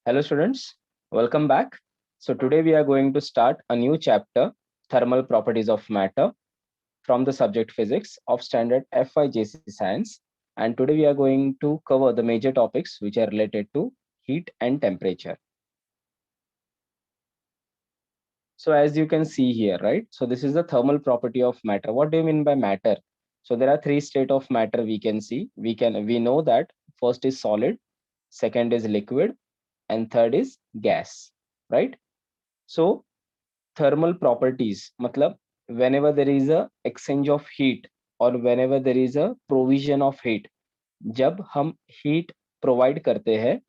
Hello students, welcome back. So today we are going to start a new chapter, Thermal Properties of Matter, from the subject Physics of Standard FYJC Science. And today we are going to cover the major topics which are related to heat and temperature. So as you can see here, right? So this is the thermal property of matter. What do you mean by matter? So there are three states of matter we can see. We know that first is solid, second is liquid, and third is gas, right? So thermal properties मतलब whenever there is a exchange of heat or whenever there is a provision of heat, जब हम heat provide करते हैं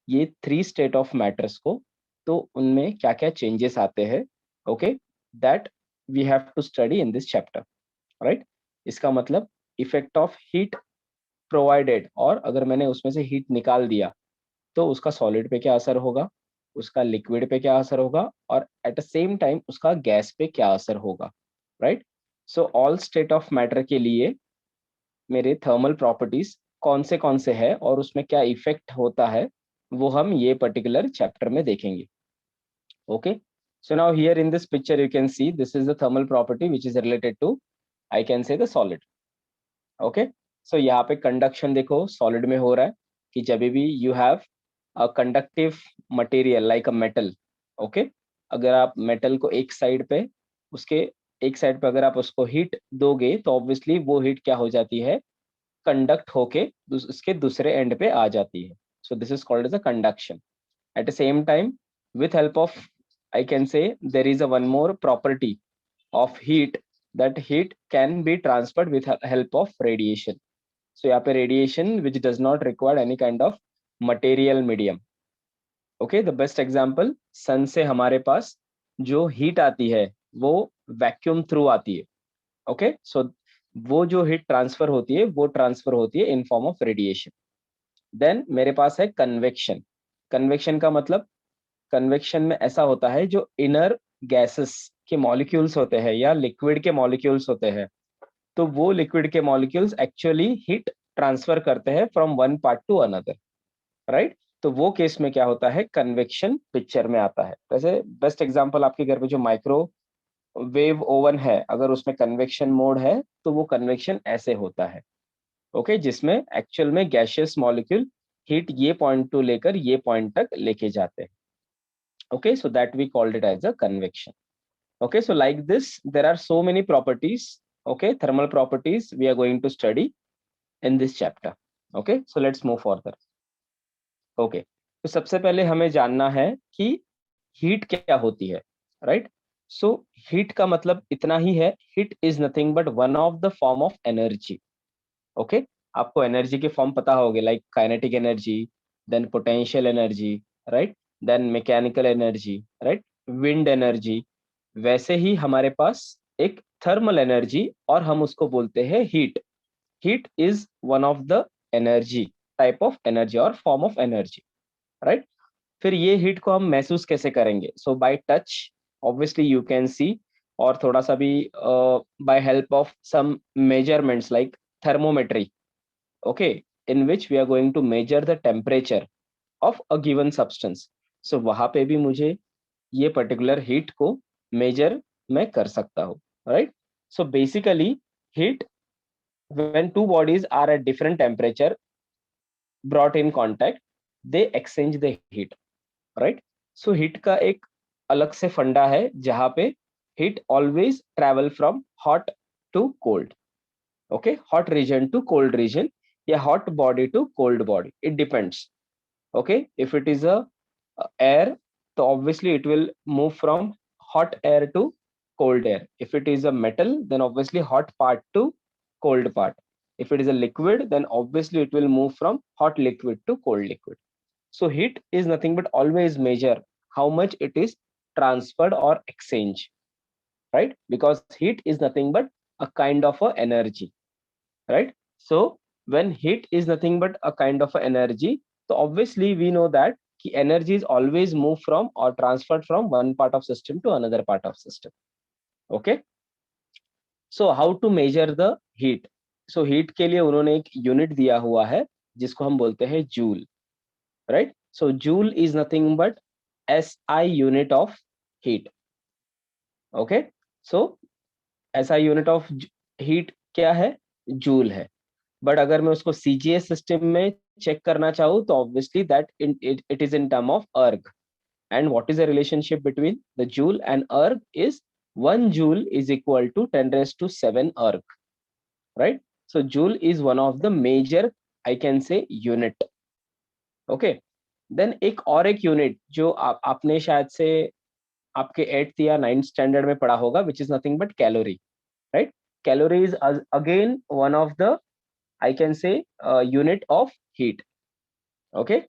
ये three state of matters को, तो उनमें क्या क्या चेंजेस आते हैं, okay, that we have to study in this chapter, right. इसका मतलब इफेक्ट ऑफ हीट प्रोवाइडेड, और अगर मैंने उसमें से हीट निकाल दिया तो उसका सॉलिड पे क्या असर होगा, उसका लिक्विड पे क्या असर होगा, और एट द सेम टाइम उसका गैस पे क्या असर होगा, right. So all state of matter के लिए मेरे थर्मल प्रॉपर्टीज कौन से है और उसमें क्या इफेक्ट होता है, वो हम ये पर्टिकुलर चैप्टर में देखेंगे. Okay, so now here in this picture you can see this is the thermal property which is related to, I can say the solid. Okay, so यहाँ पे कंडक्शन देखो सॉलिड में हो रहा है कि जब भी you have a conductive material like a metal, okay, अगर आप मेटल को एक साइड पे उसके एक साइड पे अगर आप उसको हीट दोगे तो ऑब्वियसली वो हीट क्या हो जाती है, कंडक्ट होके उसके दूसरे एंड पे आ जाती है. So this is called as a conduction. At the same time with help of, I can say, there is a one more property of heat, that heat can be transferred with help of radiation. So यहाँ पे radiation which does not require any kind of material medium. Okay, the best example, sun से हमारे पास जो heat आती है वो vacuum through आती है. Okay, so वो जो heat transfer होती है वो transfer होती है in form of radiation. Then मेरे पास है convection. Convection का मतलब, कन्वेक्शन में ऐसा होता है जो इनर गैसेस के मॉलिक्यूल्स होते हैं या लिक्विड के मॉलिक्यूल्स होते हैं, तो वो लिक्विड के मॉलिक्यूल्स एक्चुअली हीट ट्रांसफर करते हैं from one part two another, right. तो वो केस में क्या होता है, कन्वेक्शन पिक्चर में आता है. वैसे बेस्ट एग्जांपल आपके घर पे जो माइक्रो वेव ओवन है, अगर उसमें कन्वेक्शन मोड है तो वो कन्वेक्शन ऐसे होता है, ओके, जिसमें एक्चुअल में गैसियस मॉलिक्यूल हीट ये पॉइंट टू लेकर ये पॉइंट तक लेके जाते हैं. Okay, so that we called it as a convection. Okay, so like this there are so many properties, okay, thermal properties we are going to study in this chapter. Okay, so let's move further. Okay, तो सबसे पहले हमें जानना है कि heat क्या होती है, राइट. सो हीट का मतलब इतना ही है, heat is nothing but one of the form of energy. Okay, आपको एनर्जी के फॉर्म पता होंगे, like kinetic energy, then potential energy, right, then mechanical energy, right, wind energy. वैसे ही हमारे पास एक थर्मल एनर्जी, और हम उसको बोलते हैं heat. Heat is one of the energy, type of energy और फॉर्म ऑफ एनर्जी, राइट. फिर ये हीट को हम महसूस कैसे करेंगे, so by touch obviously you can see, और थोड़ा सा भी by help of some measurements like thermometry, okay, in which we are going to measure the temperature of a given substance. So वहां पे भी मुझे ये particular heat को measure मैं कर सकता हूँ, right. So basically heat, when two bodies are at different temperature brought in contact, they exchange the heat, right. So heat का एक अलग से फंडा है जहाँ पे heat always travel from hot to cold, okay, hot region to cold region, या hot body to cold body, it depends. Okay, if it is a air, so obviously it will move from hot air to cold air. If it is a metal, then obviously hot part to cold part. If it is a liquid, then obviously it will move from hot liquid to cold liquid. So heat is nothing but always measure how much it is transferred or exchange, right, because heat is nothing but a kind of a energy, right. So when heat is nothing but a kind of a energy, so obviously we know that ki energy is always moved from or transferred from one part of system to another part of system. Okay, so how to measure the heat. So heat के लिए उन्होंने एक unit दिया हुआ है जिसको हम बोलते हैं joule, right. So joule is nothing but SI unit of heat. Okay, so SI unit of heat क्या है, जूल है. बट अगर मैं उसको CGS सिस्टम में चेक करना चाहूँ तो obviously that it is in term of अर्ग. And what is the relationship between the joule and erg is 1 joule is equal to 10 raised to 7 erg, right? So joule is one of the major, I can say, unit. Okay, then एक unit जो आपने शायद से आपके 8th या 9th standard में पढ़ा होगा, which is nothing but calorie, right? Calorie is again one of the, I can say, unit of heat. Okay,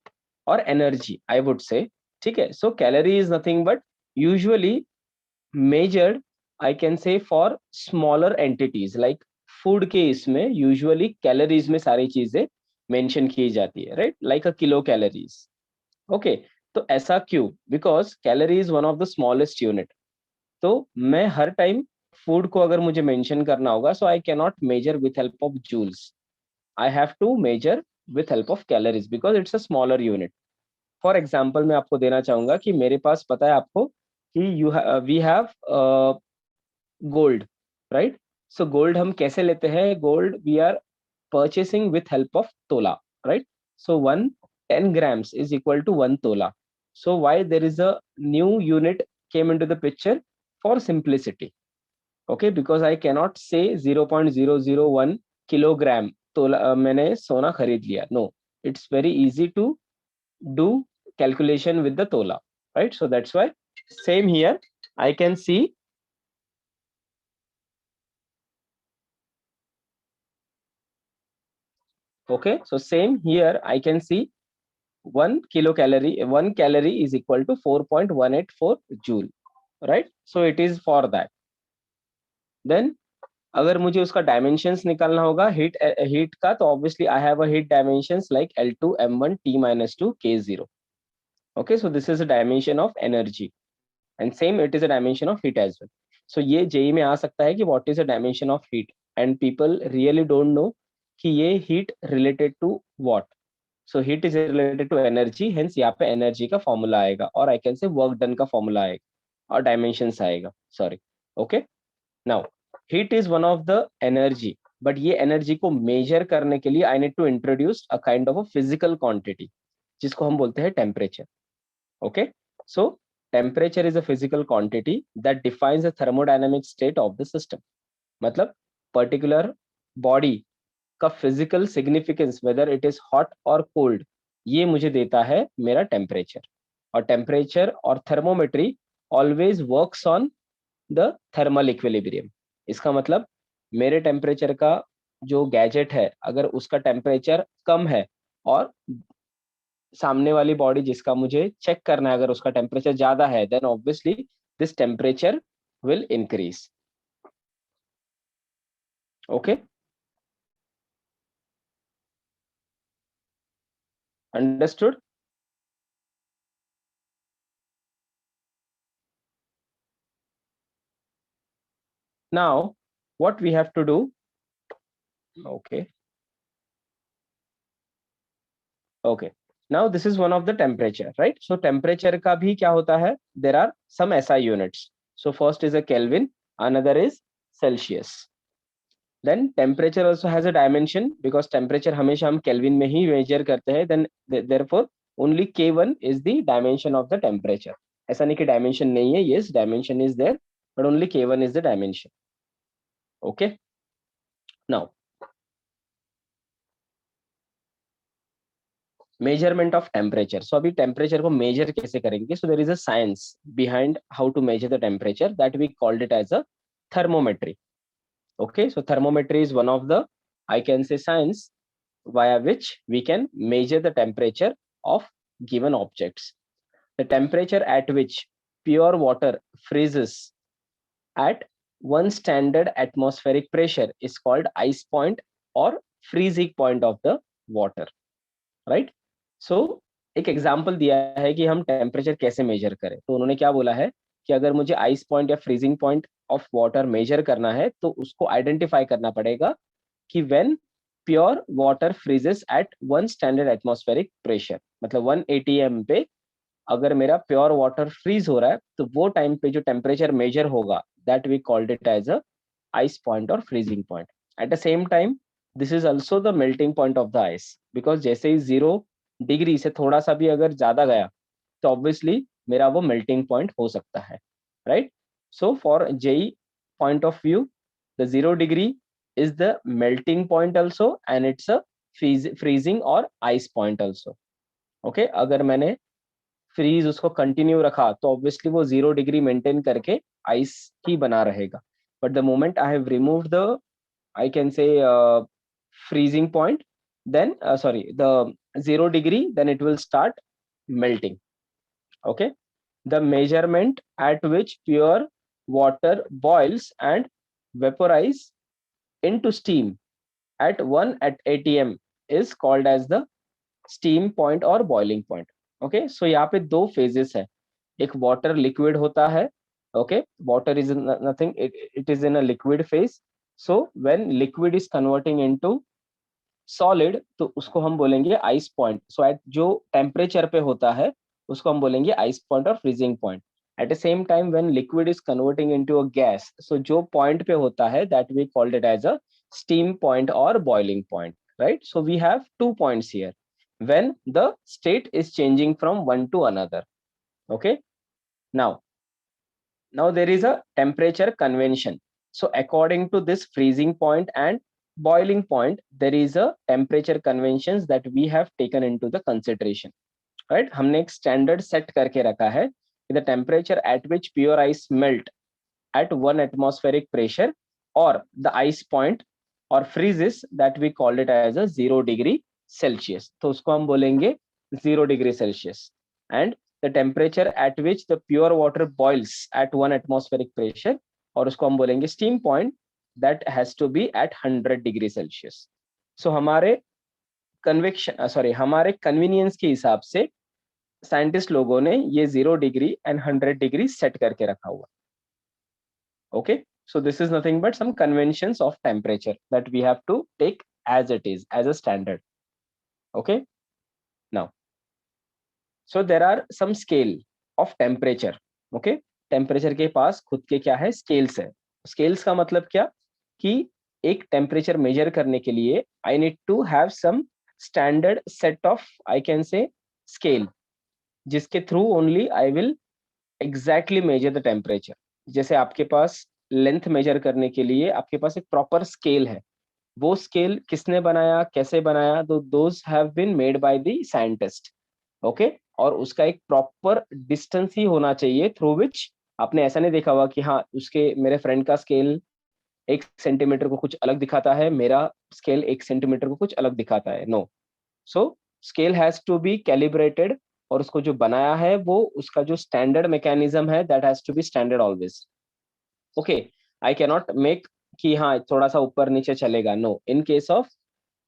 or energy I would say. ठीक है, so calorie is nothing but usually measured, I can say, for smaller entities like food के इसमें usually calories में सारी चीजें mention की जाती है, right? Like a kilo calories. Okay, तो ऐसा क्यों? Because calorie is one of the smallest unit. तो मैं हर टाइम फूड को अगर मुझे मेंशन करना होगा, so I cannot measure with help of joules. I have to measure with help of calories because it's a smaller unit. For example मैं आपको देना चाहूंगा कि मेरे पास पता है आपको कि we have gold, right? So gold हम कैसे लेते हैं? Gold we are purchasing with help of tola, right? So 10 grams is equal to 1 tola. So why there is a new unit came into the picture? For simplicity. Okay, because I cannot say 0.001 kilogram तोला मैंने सोना खरीद लिया. No, it's very easy to do calculation with the tola, right? So that's why same here I can see. Okay, so same here I can see 1 kilocalorie, 1 calorie is equal to 4.184 joule, right? So it is for that. Then अगर मुझे उसका dimensions निकालना होगा heat का, तो obviously I have a heat dimensions like L2 M1 T-2 K0. okay, so this is a dimension of energy and same it is a dimension of heat as well. So ये JEE में आ सकता है कि what is a dimension of heat, and people really don't know कि ये heat related to what. So heat is related to energy, hence यहाँ पे energy का formula आएगा, और I can say work done का formula आएगा और dimensions आएगा. Sorry. Okay, now heat is one of the energy, but ये energy को measure करने के लिए I need to introduce a kind of a physical quantity जिसको हम बोलते हैं temperature. Okay, so temperature is a physical quantity that defines the thermodynamic state of the system. मतलब particular body का physical significance whether it is hot or cold, ये मुझे देता है मेरा temperature. और temperature और thermometry always works on the thermal equilibrium. इसका मतलब मेरे टेम्परेचर का जो गैजेट है अगर उसका टेम्परेचर कम है और सामने वाली बॉडी जिसका मुझे चेक करना है अगर उसका टेम्परेचर ज्यादा है, then obviously this temperature will increase. Okay, understood? Now what we have to do. Okay, okay, now this is one of the temperature, right? So temperature का भी क्या होता है? There are some SI units. So first is a Kelvin, another is Celsius. Then temperature also has a dimension because temperature हमेशा हम Kelvin में ही measure करते हैं. Then therefore only K1 is the dimension of the temperature. ऐसा नहीं कि dimension नहीं है. Yes, dimension is there, but only K1 is the dimension. Okay. Now measurement of temperature. So अभी temperature को measure कैसे करेंगे? So there is a science behind how to measure the temperature that we called it as a thermometry. Okay, so thermometry is one of the, I can say, science via which we can measure the temperature of given objects. The temperature at which pure water freezes at one standard atmospheric pressure is called ice point or freezing point of the water, right? So एक example दिया है कि हम temperature कैसे major करें. तो उन्होंने क्या बोला है कि अगर मुझे आइस पॉइंट या freezing point of water measure करना है तो उसको आइडेंटिफाई करना पड़ेगा कि when pure water freezes at 1 standard atmospheric pressure, मतलब 1 atm पे अगर मेरा प्योर वाटर फ्रीज हो रहा है तो वो टाइम पे जो टेम्परेचर मेजर होगा that we called it as a ice point or freezing point. At the same time, this is also the melting point of the ice, because जैसे ही 0 degree से थोड़ा सा भी अगर ज्यादा गया तो ऑब्वियसली मेरा वो मेल्टिंग पॉइंट हो सकता है, right? So for JEE point of view, the 0 degree is the melting point also and it's a freezing or ice point also. Okay, अगर मैंने फ्रीज उसको कंटिन्यू रखा तो ऑब्वियसली वो 0 डिग्री मेंटेन करके आइस ही बना रहेगा. But the moment I have remove the, I can से, freezing point, then sorry, the 0 degree, then it will start melting. Okay, the measurement at which pure water boils and vaporize into steam at 1 at atm is called as the steam point or boiling point. Okay, so यहाँ पे दो phases है. एक water liquid होता है. Okay, water is nothing, it is in a liquid phase. So when liquid is converting into solid तो उसको हम बोलेंगे ice point. So at जो temperature पे होता है उसको हम बोलेंगे ice point और freezing point. At the same time when liquid is converting into a gas, so जो point पे होता है that we called it as a steam point or boiling point, right? So we have 2 points here when the state is changing from one to another. Okay, now there is a temperature convention. So according to this freezing point and boiling point, there is a temperature conventions that we have taken into the consideration, right? हमने एक standard set करके रखा है कि the temperature at which pure ice melt at 1 atmospheric pressure or the ice point or freezes, that we called it as a 0 degree Celsius. तो उसको हम बोलेंगे 0 degree Celsius. And the temperature at which the pure water boils at 1 atmospheric pressure, और उसको हम बोलेंगे steam point, that has to be at 100 degree Celsius. So हमारे convection हमारे कन्वीनियंस के हिसाब से साइंटिस्ट लोगों ने ये 0 डिग्री एंड 100 डिग्री सेट करके रखा हुआ. Okay, so this is nothing but some conventions of temperature that we have to take as it is, as a standard. Okay, now so there are some scale of temperature. Okay, temperature के पास खुद के क्या है, scales है. Scales का मतलब क्या कि एक temperature measure करने के लिए I need to have some standard set of, I can say, scale, जिसके through only I will exactly measure the temperature. जैसे आपके पास लेंथ मेजर करने के लिए आपके पास एक प्रॉपर स्केल है. वो स्केल किसने बनाया, कैसे बनाया? Those have been made by the scientist. Okay, और उसका एक प्रॉपर डिस्टेंस ही होना चाहिए थ्रू विच आपने ऐसा नहीं देखा हुआ कि हाँ उसके, मेरे फ्रेंड का स्केल 1 सेंटीमीटर को कुछ अलग दिखाता है, मेरा स्केल 1 सेंटीमीटर को कुछ अलग दिखाता है. No, so scale has to be calibrated, और उसको जो बनाया है वो उसका जो स्टैंडर्ड मैकेनिज्म है that has to be standard always. Okay, I can not make कि हाँ थोड़ा सा ऊपर नीचे चलेगा. No, in case of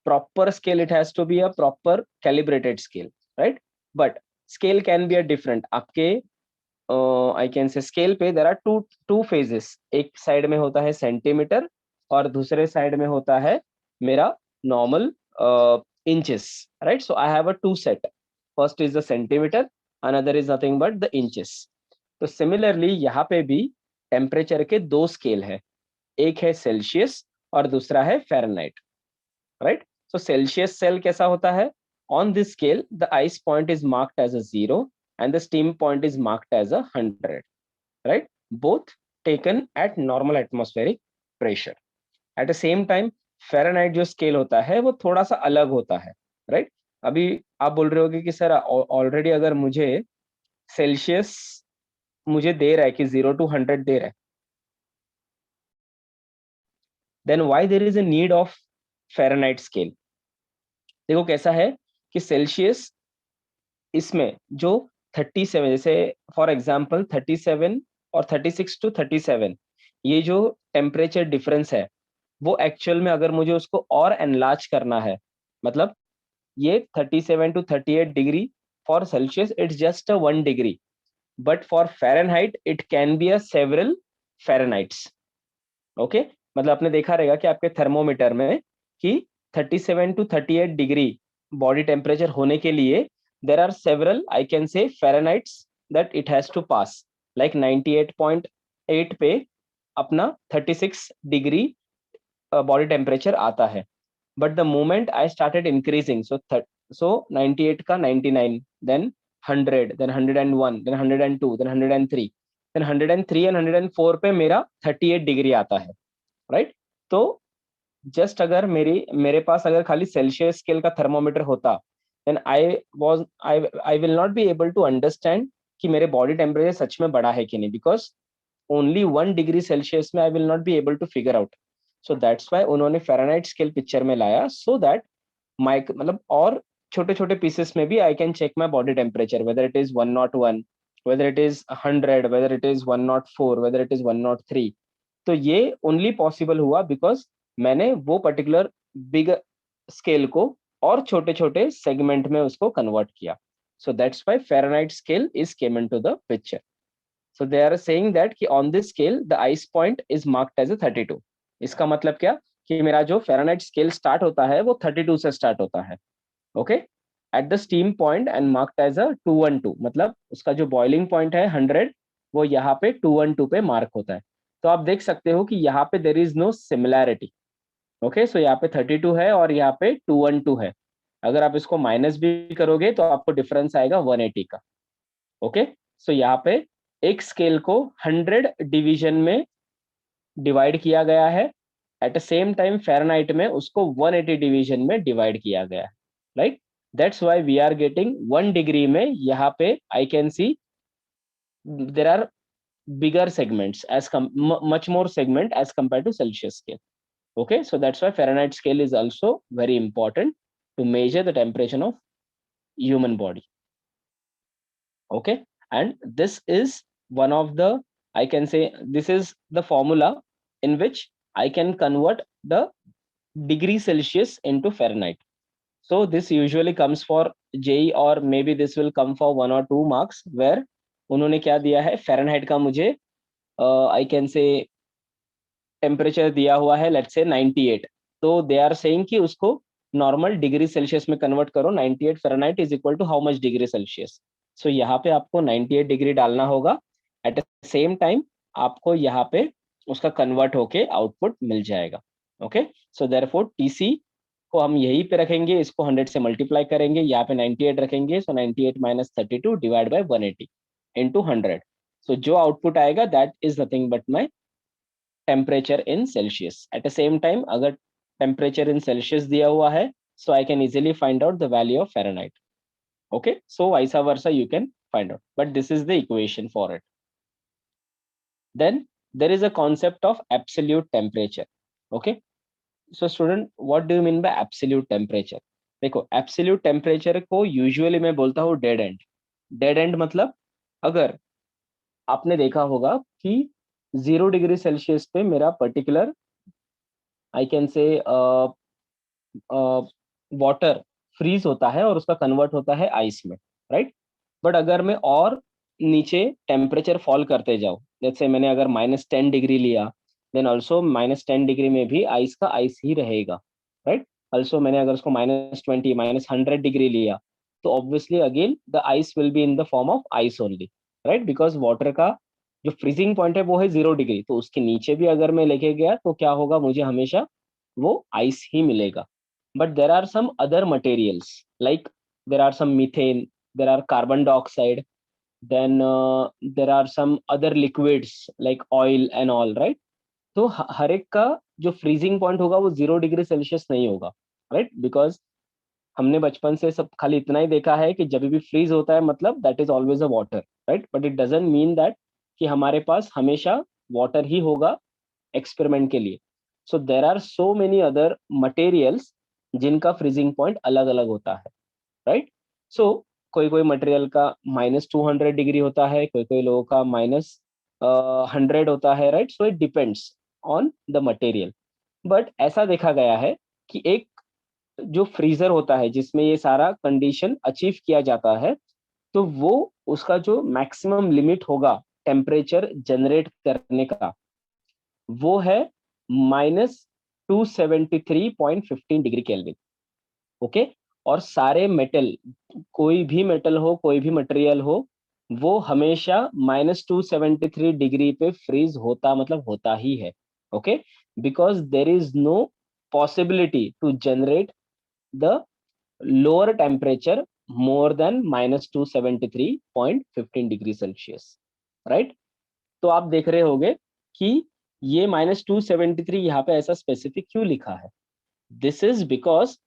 proper scale it has to be a proper calibrated scale, right? But scale can be a different. आपके I can say scale पे there are two phases. एक साइड में होता है सेंटीमीटर और दूसरे side में होता है मेरा normal inches, right? So I have a two set. First is the centimeter, another is nothing but the inches. तो सिमिलरली यहाँ पे भी टेम्परेचर के दो स्केल है, एक है सेल्सियस और दूसरा है Fahrenheit, right? So Celsius cell कैसा होता है? On this scale, the ice point is marked as a 0 and the steam point is marked as a 100, right? Both taken at normal atmospheric pressure. At the same time, Fahrenheit जो scale होता है वो थोड़ा सा अलग होता है, right? अभी आप बोल रहे होगे कि सर ऑलरेडी अगर मुझे सेल्सियस मुझे दे रहा है कि 0 to 100 दे रहा है, then why there is a need of Fahrenheit scale? देखो कैसा है कि सेल्सियस इसमें जो 37, जैसे फॉर एग्जांपल 37 और 36 to 37, ये जो टेम्परेचर डिफरेंस है वो एक्चुअल में अगर मुझे उसको और एनलार्ज करना है, मतलब ये 37 to 38 degree for Celsius it's just a 1 degree, but for Fahrenheit it can be a several Fahrenheits. Okay, मतलब आपने देखा रहेगा कि आपके थर्मोमीटर में कि 37 to 38 डिग्री बॉडी टेम्परेचर होने के लिए there are several I can say Fahrenheits that it has to pass, like 98.8 पे अपना 36 डिग्री बॉडी टेम्परेचर आता है. But the moment I started increasing, so 98 का 99, then 100, then 101, then 102, then 103, then 103 and 104 पे मेरा 38 डिग्री आता है, राइट. तो जस्ट अगर मेरे पास अगर खाली सेल्सियस स्केल का थर्मोमीटर होता, then I will not be able to understand कि मेरे बॉडी टेम्परेचर सच में बढ़ा है कि नहीं, बिकॉज ओनली 1 डिग्री सेल्सियस में I will not be able to figure out. So that's why उन्होंने फ़ारेनहाइट स्केल पिक्चर में लाया, सो दैट माइक मतलब और छोटे छोटे पीसेस में भी I can check my body temperature, whether it is 101, whether it is 100, whether it is 104, whether it is 103. तो ये ओनली पॉसिबल हुआ बिकॉज मैंने वो पर्टिकुलर बिग स्केल को और छोटे छोटे सेगमेंट में उसको कन्वर्ट किया. So that's why Fahrenheit scale is came into the picture. So they are saying that कि on this scale the ice point is marked as a 32. इसका मतलब क्या कि मेरा जो फ़ारेनहाइट स्केल स्टार्ट होता है वो 32 से स्टार्ट होता है. Okay, at the steam point and marked as a 212, मतलब उसका जो बॉइलिंग पॉइंट है 100, वो यहाँ पे 212 पे मार्क होता है. तो आप देख सकते हो कि यहाँ पे there is no similarity. Okay, so यहाँ पे 32 है और यहाँ पे 212 है. अगर आप इसको माइनस भी करोगे तो आपको डिफरेंस आएगा 180 का. ओके, सो यहाँ पे एक स्केल को 100 डिवीजन में डिवाइड किया गया है, at the same time Fahrenheit में उसको 180 डिवीजन में डिवाइड किया गया है, right. That's why we are getting 1 degree में यहाँ पे I can see there are bigger segments as much more segment as compared to Celsius scale. Okay, so that's why Fahrenheit scale is also very important to measure the temperature of human body. Okay, and this is one of the, I can say this is the formula in which I can convert the degree Celsius into Fahrenheit. So this usually comes for JEE or maybe this will come for 1 or 2 marks, where उन्होंने क्या दिया है, Fahrenheit का मुझे आई can से temperature दिया हुआ है लेट्स से 98. तो दे आर सेइंग कि उसको नॉर्मल डिग्री सेल्सियस में कन्वर्ट करो. 98 Fahrenheit is equal to how much degree Celsius. So यहाँ पे आपको 98 डिग्री डालना होगा. एट द सेम टाइम आपको यहाँ पे उसका कन्वर्ट होके आउटपुट मिल जाएगा. ओके, सो देयरफॉर टीसी को हम यहीं पे रखेंगे, इसको 100 से मल्टीप्लाई करेंगे, यहाँ पे 98 रखेंगे. सो 98 माइनस 32 डिवाइड बाय 180 इंटू 100. सो जो आउटपुट आएगा that is nothing but my temperature in Celsius. Eight the same time अगर टेम्परेचर इन सेल्सियस दिया हुआ है, so I can easily find out the value of Fahrenheit. Okay, so vice versa you can find out, but this is the equation for it. Then there is a concept of absolute temperature. Okay, so student, what do you mean by absolute temperature? देखो, absolute temperature को usually मैं बोलता हूँ dead end. Dead end मतलब अगर आपने देखा होगा कि 0 डिग्री सेल्सियस पे मेरा particular I can say water freeze होता है और उसका कन्वर्ट होता है आइस में, राइट. बट अगर मैं और नीचे टेम्परेचर फॉल करते जाऊँ, जैसे मैंने अगर -10 डिग्री लिया, देन ऑल्सो -10 डिग्री में भी आइस का आइस ही रहेगा, राइट. ऑल्सो मैंने अगर उसको -20, -100 डिग्री लिया, तो obviously again the ice will be in the form of ice only, right, because water का जो फ्रीजिंग पॉइंट है वो है 0 डिग्री. तो उसके नीचे भी अगर मैं लेके गया तो क्या होगा, मुझे हमेशा वो आइस ही मिलेगा. But there are some other materials, like there are some methane, there are carbon dioxide, then there are some other liquids like oil and all, right. तो हर एक का जो फ्रीजिंग पॉइंट होगा वो 0 डिग्री सेल्सियस नहीं होगा, right, because हमने बचपन से सब खाली इतना ही देखा है कि जब भी फ्रीज होता है मतलब that is always a water, right. But it doesn't mean that कि हमारे पास हमेशा वाटर ही होगा एक्सपेरिमेंट के लिए. So there are so many other materials जिनका फ्रीजिंग पॉइंट अलग अलग होता है, राइट. सो कोई कोई मटेरियल का -200 डिग्री होता है, कोई कोई लोगों का -100 होता है, right. So it depends on the material. But ऐसा देखा गया है कि एक जो फ्रीजर होता है जिसमें ये सारा कंडीशन अचीव किया जाता है, तो वो उसका जो मैक्सिमम लिमिट होगा टेम्परेचर जनरेट करने का, वो है 273.15 डिग्री केल्विन। ओके, और सारे मेटल, कोई भी मेटल हो, कोई भी मटेरियल हो, वो हमेशा -273 डिग्री पे फ्रीज होता, मतलब होता ही है। Okay, because there is no possibility to generate the lower temperature more than -273.15 degree Celsius, right. तो आप देख रहे होंगे कि ये -273 यहाँ पे ऐसा स्पेसिफिक क्यों लिखा है। दिस इज बिकॉज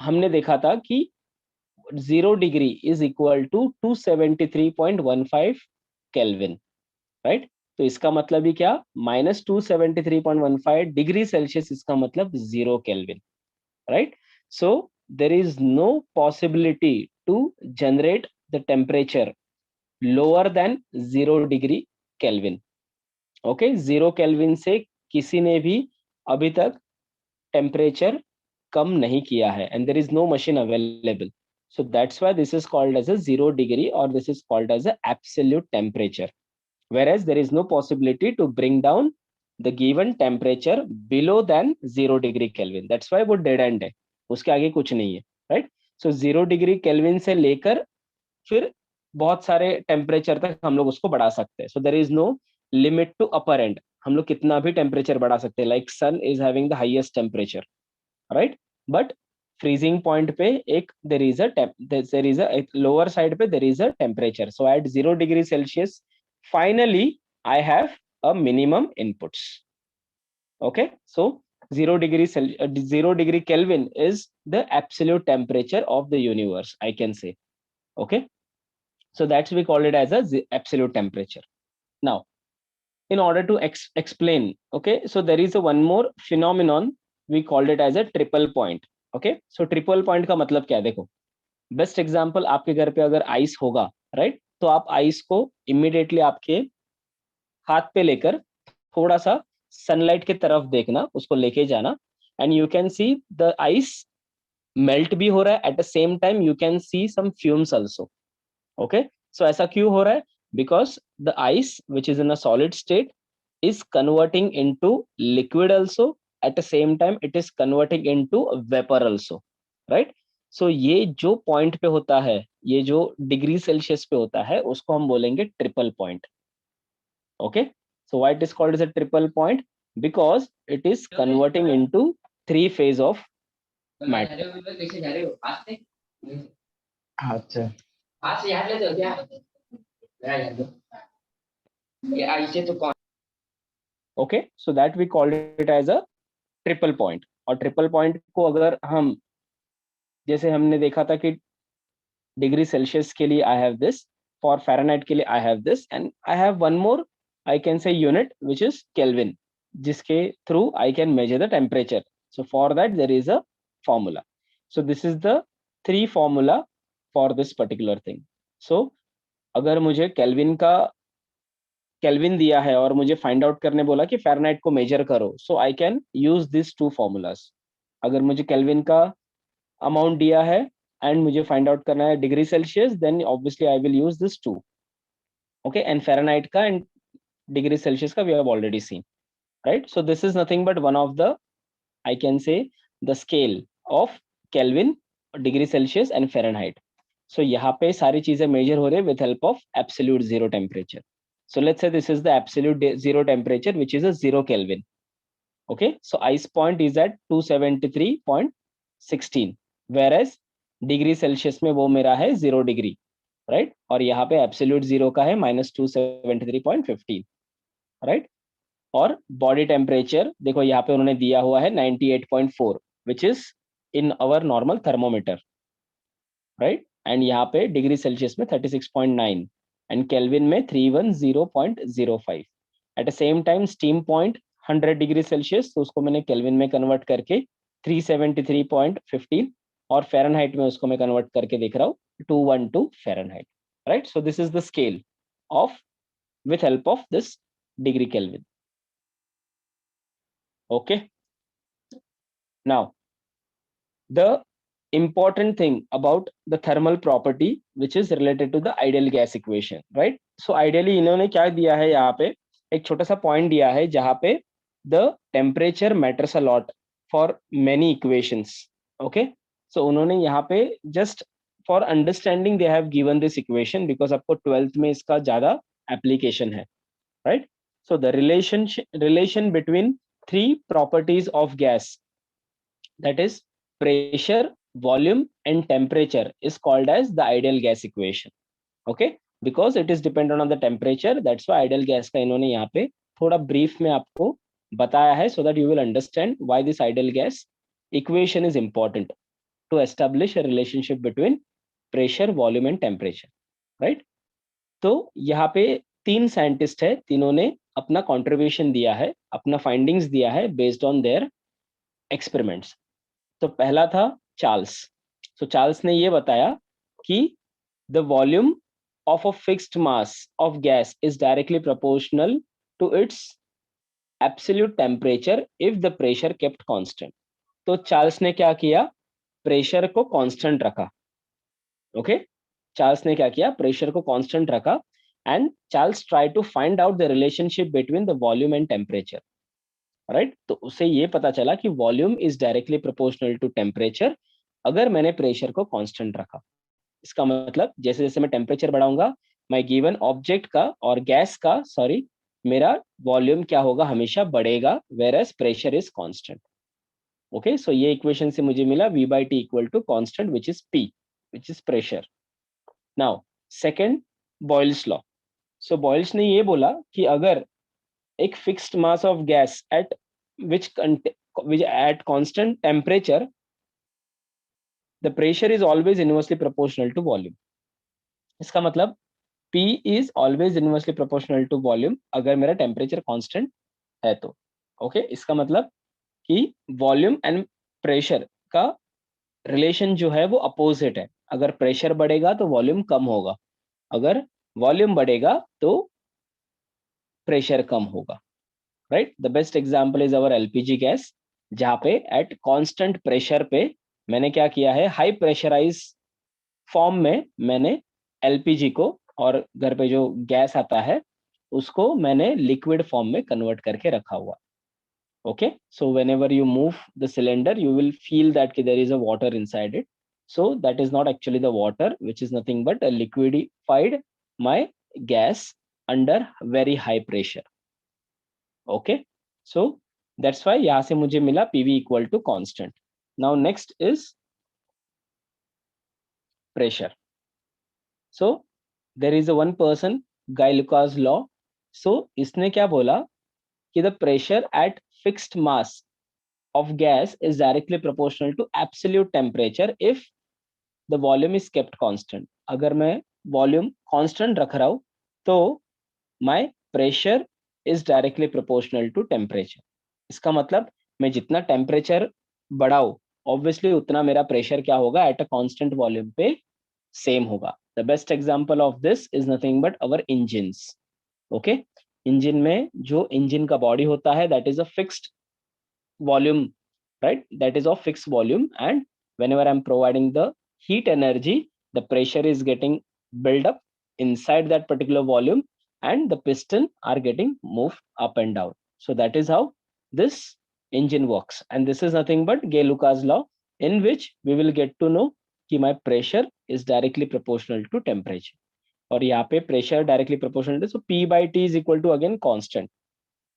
हमने देखा था कि 0 degree is equal to 273.15 Kelvin, right. तो इसका मतलब ही क्या, -273.15 डिग्री सेल्सियस, इसका मतलब 0 kelvin, right. So there is no possibility to generate the temperature lower than 0 degree Kelvin. Okay, 0 kelvin से किसी ने भी अभी तक टेम्परेचर कम नहीं किया है, and there is no machine available, so that's why this is called as a 0 degree, or this is called as a absolute temperature, whereas there is no possibility to bring down the given temperature below than 0 degree Kelvin. That's why वो dead end है, उसके आगे कुछ नहीं है, right? So 0 degree Kelvin से लेकर फिर बहुत सारे टेम्परेचर तक हम लोग उसको बढ़ा सकते हैं। So there is no limit to upper end, हम लोग कितना भी टेम्परेचर बढ़ा सकते हैं, like sun is having the highest temperature, right. But freezing point पे एक there is a lower side पे there is a temperature, so at 0 degree Celsius finally I have a minimum inputs. Okay, so 0 degree Kelvin is the absolute temperature of the universe, I can say. Okay, so that's we call it as a absolute temperature. Now in order to explain, okay, so there is a one more phenomenon, we called it as a triple point. Okay, so triple point का मतलब क्या है, देखो best example, आपके घर पे अगर ice होगा, राइट, तो आप आइस को इमीडिएटली आपके हाथ पे लेकर थोड़ा सा सनलाइट की तरफ देखना, उसको लेके जाना, and you can see the ice melt भी हो रहा है, at the same time you can see some fumes also. Okay, so ऐसा क्यों हो रहा है, because the ice which is in a solid state is converting into liquid also, at the same time it is converting into vapor also, right? So ये जो point पे होता है, ये जो डिग्री सेल्सियस पे होता है, उसको हम बोलेंगे triple point. Okay, so why it is called as a triple point, because it is converting into three phase of matter। अच्छा, okay, so that we call it as a triple point. और triple point को अगर हम, जैसे हमने देखा था कि डिग्री सेल्सियस के लिए I have this, for Fahrenheit के लिए I have this, and I have one more, I can say unit which is Kelvin, जिसके through I can measure the temperature. So for that there is a formula. So this is the three formula for this particular thing. So अगर मुझे kelvin दिया है और मुझे find out करने बोला कि फ़ारेनहाइट को मेजर करो, so I can use this two formulas. अगर मुझे केल्विन का अमाउंट दिया है एंड मुझे फाइंड आउट करना है degree Celsius, then obviously I will use this two. Okay, and Fahrenheit का एंड डिग्री सेल्सियस का we have already seen, right. So this is nothing but one of the, I can say, the scale of Kelvin, degree Celsius and Fahrenheit. So यहाँ पे सारी चीजें measure हो रही है with help of absolute zero temperature. So let's say this is the absolute zero temperature, which is a 0 Kelvin. Okay, so ice point is at 273.16, whereas degree Celsius में वो मेरा है 0 डिग्री, राइट। और यहाँ पे एब्सोल्यूट जीरो का है -273.15, right. और बॉडी टेम्परेचर देखो यहाँ पे उन्होंने दिया हुआ है 98.4, विच is in our normal thermometer, right. And यहाँ पे डिग्री सेल्सियस में 36.9 एंड केल्विन में 310.05। Eight the same time steam point 100 degree Celsius, तो उसको मैंने केल्विन में कन्वर्ट करके 373.15, और फ़ारेनहाइट में उसको मैं कन्वर्ट करके देख रहा हूँ 212 Fahrenheit, right. So this is the scale of with help of this degree Kelvin. Okay, now the important thing about the thermal property which is related to the ideal gas equation, right? So ideally इन्होंने क्या दिया है, यहाँ पे एक छोटा सा point दिया है जहाँ पे the temperature matters a lot for many equations. Okay, so उन्होंने यहाँ पे just for understanding they have given this equation because आपको 12th में इसका ज़्यादा application है, right? So the relation between three properties of gas, that is pressure, volume and temperature, is called as the ideal gas equation. Okay, because it is dependent on the temperature, that's why ideal gas का इन्होंने यहाँ पे थोड़ा brief में आपको बताया है, so that you will understand why this ideal gas equation is important to establish a relationship between pressure, volume and temperature, right? तो यहाँ पे तीन साइंटिस्ट है, तीनों ने अपना कंट्रीब्यूशन दिया है, अपना फाइंडिंग्स दिया है बेस्ड ऑन देयर एक्सपेरिमेंट्स। तो पहला था चार्ल्स। तो चार्ल्स ने ये बताया कि the volume of a fixed mass of gas is directly proportional to its absolute temperature if the pressure kept constant. तो चार्ल्स ने क्या किया, प्रेशर को कांस्टेंट रखा। ओके, चार्ल्स ने क्या किया, प्रेशर को कांस्टेंट रखा and Charles try to find out the relationship between the volume and temperature, right? तो उसे ये पता चला कि volume is directly proportional to temperature अगर मैंने प्रेशर को कांस्टेंट रखा। इसका मतलब जैसे जैसे मैं टेम्परेचर बढ़ाऊंगा, मैं गिवन ऑब्जेक्ट का और गैस का सॉरी मेरा वॉल्यूम क्या होगा, हमेशा बढ़ेगा, whereas pressure is constant. Okay, so ये इक्वेशन से मुझे मिला v by t equal to constant which is p, which is pressure. Now second, Boyle's law. So Boyle's ने ये बोला कि अगर एक fixed mass of gas at which at constant temperature the pressure is always inversely proportional to volume. इसका मतलब P is always inversely proportional to volume अगर मेरा टेम्परेचर कांस्टेंट है तो। ओके, इसका मतलब कि वॉल्यूम एंड प्रेशर का रिलेशन जो है वो अपोजिट है। अगर प्रेशर बढ़ेगा तो वॉल्यूम कम होगा, अगर वॉल्यूम बढ़ेगा तो प्रेशर कम होगा, right? The best example is our LPG gas, जहाँ पे एट कांस्टेंट प्रेशर पे मैंने क्या किया है, हाई प्रेशराइज फॉर्म में मैंने एलपीजी को और घर पे जो गैस आता है उसको मैंने लिक्विड फॉर्म में कन्वर्ट करके रखा हुआ। Okay, so whenever you move the cylinder you will feel that कि there is a water inside it, so that is not actually the water which is nothing but a liquidified my gas under very high pressure. Okay, so that's why यहाँ से मुझे मिला PV equal to constant. Now next is pressure. So there is a one person, Guy Lucas law. So इसने क्या बोला कि the pressure at fixed mass of gas is directly proportional to absolute temperature if the volume is kept constant. अगर मैं volume constant रख रहा हूँ तो my pressure is directly proportional to temperature. इसका मतलब मैं जितना temperature बढ़ाऊँ obviously उतना मेरा pressure क्या होगा at a constant volume पे सेम होगा। The best example of this is nothing but our engines. Okay, engine में जो इंजन का बॉडी होता है that is a fixed volume, right? That is of fixed volume, and whenever I'm providing the heat energy, the pressure is getting built up inside that particular volume and the piston are getting moved up and down. So that is how this engine works, and this is nothing but Gay-Lucas law, in which we will get to know कि my pressure is directly proportional to temperature, और यहाँ पे pressure directly proportional है, so P by T is equal to again constant.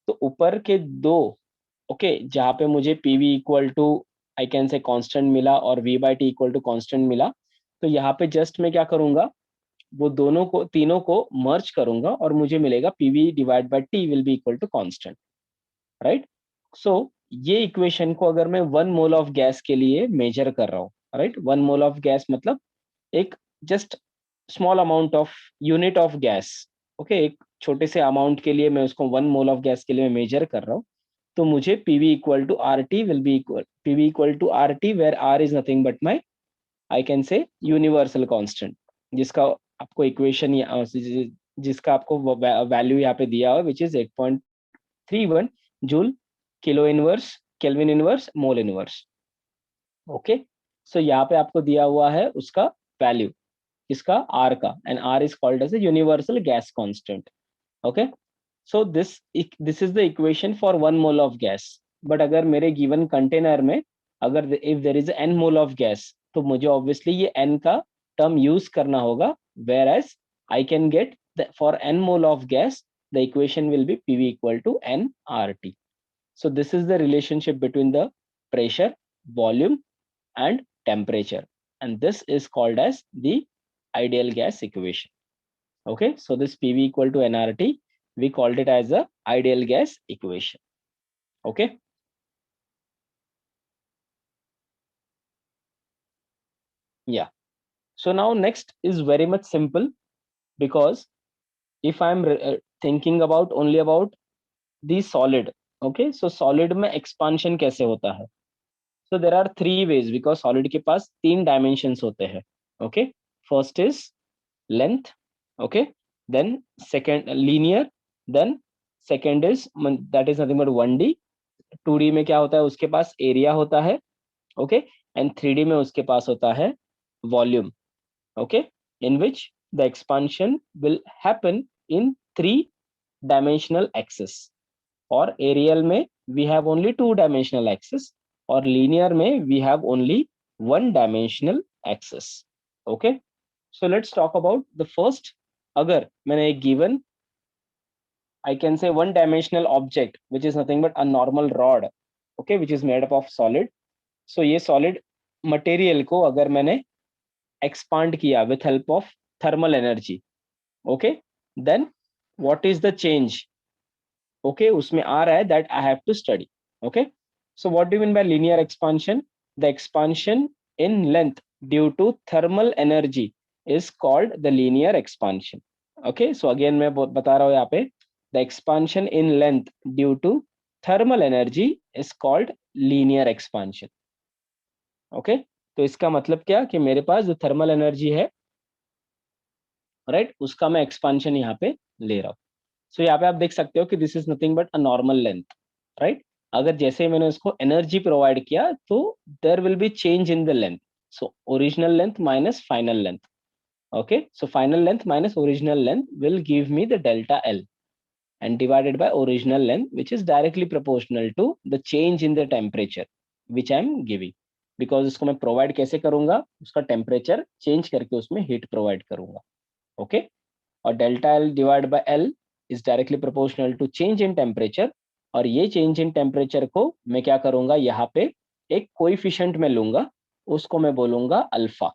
तो ऊपर के दो okay जहाँ पे मुझे PV equal to I can say constant मिला और V by T equal to constant मिला, तो यहाँ पे जस्ट मैं क्या करूंगा, वो दोनों को तीनों को मर्ज करूंगा और मुझे मिलेगा PV divide by T will be equal to constant, right? So ये इक्वेशन को अगर मैं 1 मोल ऑफ गैस के लिए मेजर कर रहा हूँ, राइट? 1 मोल ऑफ गैस मतलब एक just small amount of unit of gas. Okay, एक छोटे से अमाउंट के लिए मैं उसको 1 मोल ऑफ गैस के लिए मेजर कर रहा हूँ, तो मुझे PV equal to R T will be equal PV equal to R T where R is nothing but my I can say universal constant, जिसका आपको इक्वेशन जिसका आपको वैल्यू यहाँ पे दिया हुआ which is 8.31 joule kilo inverse Kelvin inverse mole inverse. Okay, so यहाँ पे आपको दिया हुआ है उसका वैल्यू, इसका आर का, and R is called as a universal gas constant. Okay, so this is the equation for 1 mole of gas. But अगर मेरे गिवन कंटेनर में अगर if there is n mole of gas, तो मुझे obviously ये n का term use करना होगा, whereas I can get for n mole of gas the equation will be PV equal to nRT. So this is the relationship between the pressure, volume and temperature, and this is called as the ideal gas equation. Okay, so this PV equal to nRT, we called it as a ideal gas equation. Okay, yeah. So now next is very much simple, because if I'm thinking about only about the solid, okay, so solid में expansion कैसे होता है? So there are three ways, because solid के पास तीन dimensions होते हैं. Okay, first is length, okay, then second linear, then second is that is nothing but 1D. 2D में क्या होता है, उसके पास area होता है, okay, and 3D में उसके पास होता है volume, okay, in which the expansion will happen in three dimensional axis. और aerial में we have only two dimensional axis, और linear में we have only one dimensional axis. Okay, so let's talk about the first. अगर मैंने एक given, I can say one dimensional object which is nothing but a normal rod, okay, which is made up of solid. So ये solid material को अगर मैंने expand किया with help of thermal energy, okay, then what is the change? Okay, उसमें आ रहा है that I have to study. Okay, so what do you mean by linear expansion? The expansion in length due to thermal energy is called the linear expansion. Okay, so again मैं बता रहा हूँ यहाँ पे, the expansion in length due to thermal energy is called linear expansion. Okay, तो इसका मतलब क्या कि मेरे पास जो thermal energy है, राइट, उसका मैं एक्सपांशन यहाँ पे ले रहा हूँ. सो यहाँ पे आप देख सकते हो कि this is nothing but a normal length, right. अगर जैसे मैंने उसको एनर्जी प्रोवाइड किया, तो there will be change in the length. So original length minus final length. Okay, so final length minus original length will give me the delta L, and divided by original length, which is directly proportional to the change in the temperature which I am giving. Because इसको मैं provide कैसे करूंगा, उसका temperature change करके उसमें heat provide करूंगा. Okay, और delta L divide by L is directly proportional to change in temperature. और ये चेंज इन टेम्परेचर को मैं क्या करूंगा, यहाँ पे एक कोइफिशिएंट में लूंगा, उसको मैं बोलूंगा alpha.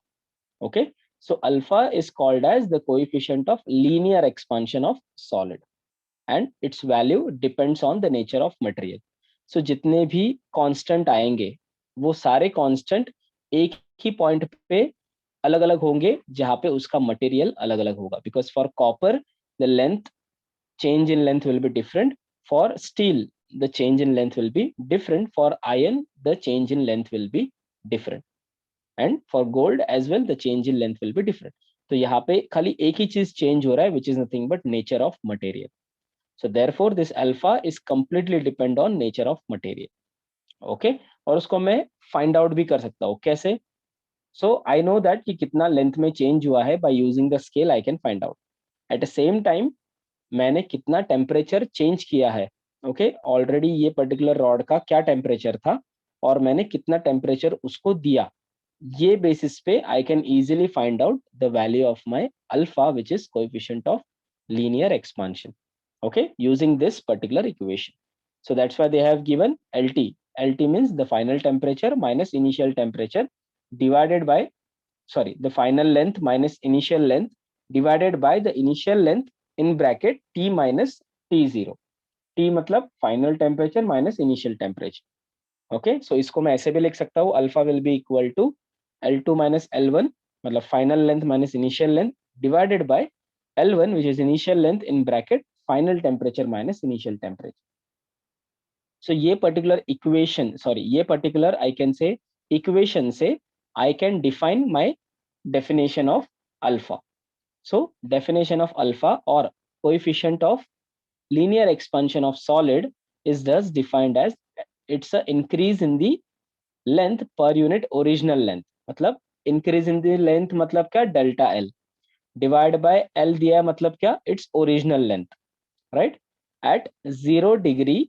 Okay, so alpha is called as the coefficient of linear expansion of solid, and its value depends on the nature of material. So जितने भी कांस्टेंट आएंगे, वो सारे कांस्टेंट एक ही पॉइंट पे अलग अलग होंगे, जहां पे उसका मटेरियल अलग अलग होगा. Because for copper the length change in length will be different, for steel the change in length will be different, for iron the change in length will be different, and for gold as well the change in length will be different. तो यहाँ पे खाली एक ही चीज change हो रहा है, which is nothing but nature of material. So therefore this alpha is completely depend on nature of material. Okay, और उसको मैं find out भी कर सकता हूँ. कैसे? So I know that कि कितना लेंथ में चेंज हुआ है, by using the scale I can find out. At the same time मैंने कितना टेम्परेचर चेंज किया है. ओके, ऑलरेडी ये पर्टिकुलर रॉड का क्या टेम्परेचर था, और मैंने कितना टेम्परेचर उसको दिया, ये बेसिस पे I can easily find out the value of my alpha, which is coefficient of linear expansion. Okay, using this particular equation. So that's why they have given LT. LT means the final temperature minus initial temperature divided by, sorry, the final length minus initial length divided by the initial length in bracket T minus T0. T मतलब final temperature minus initial temperature. Okay, so इसको मैं ऐसे भी लिख सकता हूँ, alpha will be equal to L2 minus L1, मतलब final length minus initial length divided by L1, which is initial length in bracket final temperature minus initial temperature. So ये particular equation, sorry, ये particular I can say equation से I can define my definition of alpha. So definition of alpha or coefficient of linear expansion of solid is thus defined as it's a increase in the length per unit original length. मतलब increase in the length मतलब क्या, delta L, divide by L दिया है मतलब क्या, it's original length, right? at 0 degree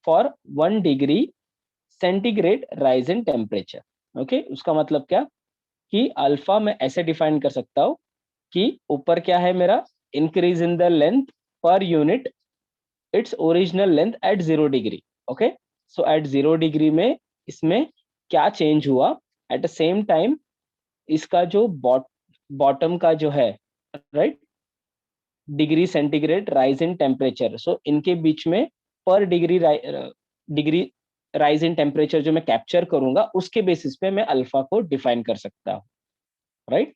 for 1 degree centigrade rise in temperature. Okay, उसका मतलब क्या कि अल्फा मैं ऐसे डिफाइन कर सकता हूँ कि ऊपर क्या है मेरा, increase in the length per unit its original length at 0 degree. Okay, so at 0 degree में इसमें क्या चेंज हुआ, एट द सेम टाइम इसका जो बॉटम का जो है, right, degree centigrade rise in temperature. So इनके बीच में पर डिग्री राइज इन टेम्परेचर जो मैं कैप्चर करूंगा उसके बेसिस पे मैं अल्फा को डिफाइन कर सकता हूँ, राइट.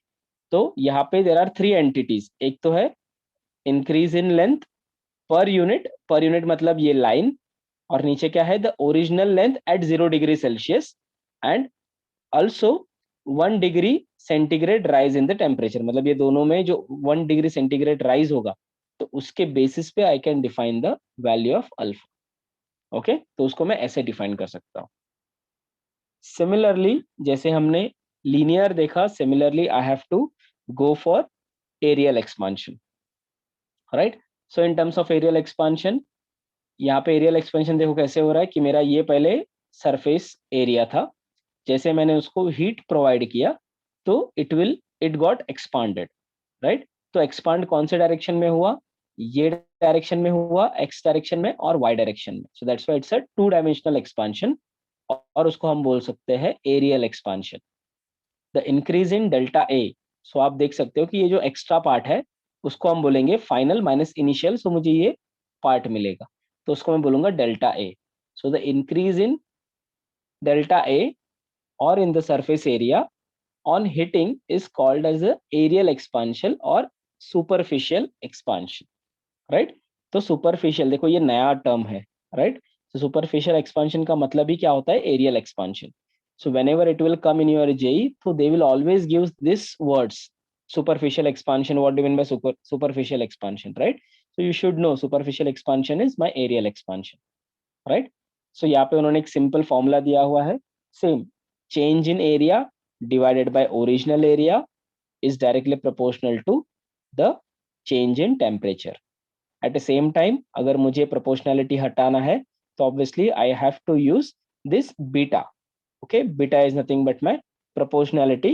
तो यहाँ पे देर आर 3 एंटिटीज. एक तो है increase in length per unit मतलब ये लाइन, और नीचे क्या है, the original length at 0 degree Celsius and also 1 degree centigrade rise in the temperature. मतलब ये दोनों में जो 1 डिग्री सेंटीग्रेड राइज होगा तो उसके बेसिस पे I can define the value of alpha. Okay, तो उसको मैं ऐसे डिफाइन कर सकता हूँ. सिमिलरली जैसे हमने लीनियर देखा, similarly I have to go for areal expansion, right. So in terms of areal expansion, यहाँ पे एरियल एक्सपेंशन देखो कैसे हो रहा है कि मेरा ये पहले सरफेस एरिया था, जैसे मैंने उसको हीट प्रोवाइड किया तो इट गॉट एक्सपांडेड, राइट. तो एक्सपांड कौन से डायरेक्शन में हुआ, ये डायरेक्शन में हुआ, एक्स डायरेक्शन में और वाई डायरेक्शन में. So that's why it's a 2 dimensional expansion, और उसको हम बोल सकते हैं areal expansion. The increase in delta A, so आप देख सकते हो कि ये जो एक्स्ट्रा पार्ट है उसको हम बोलेंगे फाइनल माइनस इनिशियल. सो मुझे ये पार्ट मिलेगा तो उसको मैं बोलूंगा delta A. So the increase in delta A और in the surface area on hitting is called as a aerial expansion और superficial expansion, right. तो superficial देखो ये नया टर्म है, right. तो superficial expansion का मतलब ही क्या होता है, aerial expansion. So whenever it will come in your JEE, so they will always give this words, superficial expansion. What do you mean by superficial expansion, right? So you should know superficial expansion is my aerial expansion, right. So यहाँ पे उन्होंने एक simple formula दिया हुआ है, same, change in area divided by original area is directly proportional to the change in temperature. At the same time अगर मुझे proportionality हटाना है तो obviously I have to use this beta. Okay, beta is nothing but my proportionality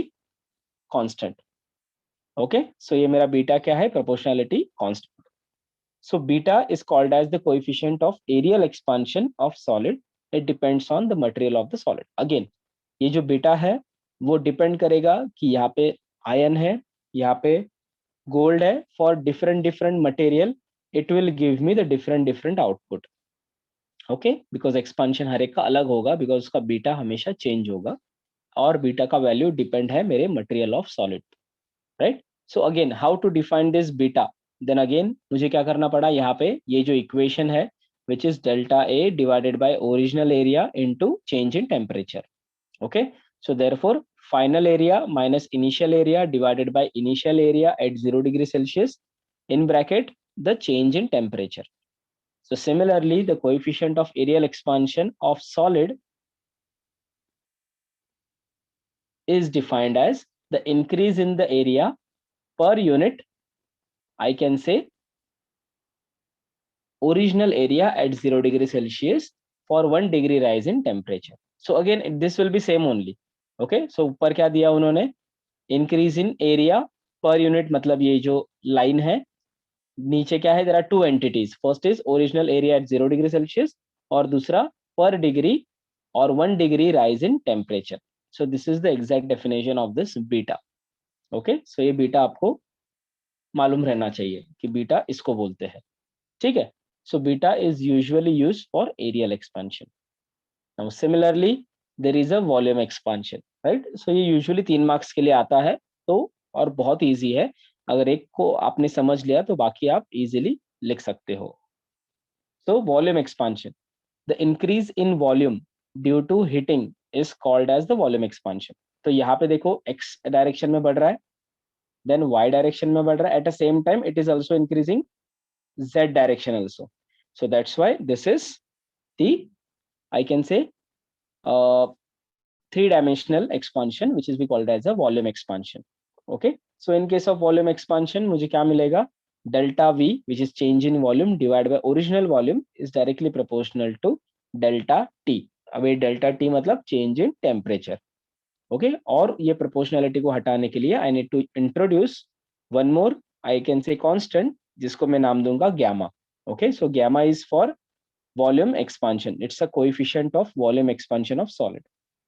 constant. Okay, so ये मेरा beta क्या है, proportionality constant. So beta is called as the coefficient of aerial expansion of solid. It depends on the material of the solid. Again, ये जो beta है वो depend करेगा कि यहाँ पे आयन है, यहाँ पे गोल्ड है. For different different material it will give me the different different output. Okay, because expansion हर एक का अलग होगा, बिकॉज उसका बीटा हमेशा चेंज होगा और बीटा का वैल्यू डिपेंड है मेरे material of solid, right. So again how to define this beta, then again मुझे क्या करना पड़ा, यहाँ पे ये जो इक्वेशन है which is delta A divided by original area into change in temperature. Okay, so therefore final area minus initial area divided by initial area at 0 degree Celsius in bracket the change in temperature. So similarly the coefficient of areal expansion of solid is defined as the increase in the area per unit, I can say original area at 0 degree Celsius for 1 degree rise in temperature. So again this will be same only. Okay, so ऊपर क्या दिया उन्होंने, increase in area per unit मतलब ये जो line है, नीचे क्या है, there are 2 entities, first is original area at 0 degree Celsius और दूसरा पर डिग्री और 1 degree rise in temperature. So this is the exact definition of this beta. Okay, so ये बीटा आपको मालूम रहना चाहिए कि बीटा इसको बोलते हैं, ठीक है. So beta is usually used for areal expansion. Now similarly there is a volume expansion, right. So ये यूजुअली 3 मार्क्स के लिए आता है, तो और बहुत इजी है, अगर एक को आपने समझ लिया तो बाकी आप इजीली लिख सकते हो. So volume expansion, the increase in volume due to heating is called as the volume expansion. तो यहाँ पे देखो एक्स डायरेक्शन में बढ़ रहा है, देन वाई डायरेक्शन में बढ़ रहा है, at the same time it is also increasing z direction also. So that's why this is the, I can say, 3-dimensional expansion which is we called as a volume expansion. Okay, so in case of volume expansion मुझे क्या मिलेगा, delta V, which is change in volume, divided by original volume is directly proportional to delta T. अब ये delta T मतलब change in temperature. Okay, और ये proportionality को हटाने के लिए I need to introduce one more, I can say constant, जिसको मैं नाम दूंगा gamma. Okay, so gamma is for volume expansion. It's a coefficient of volume expansion of solid.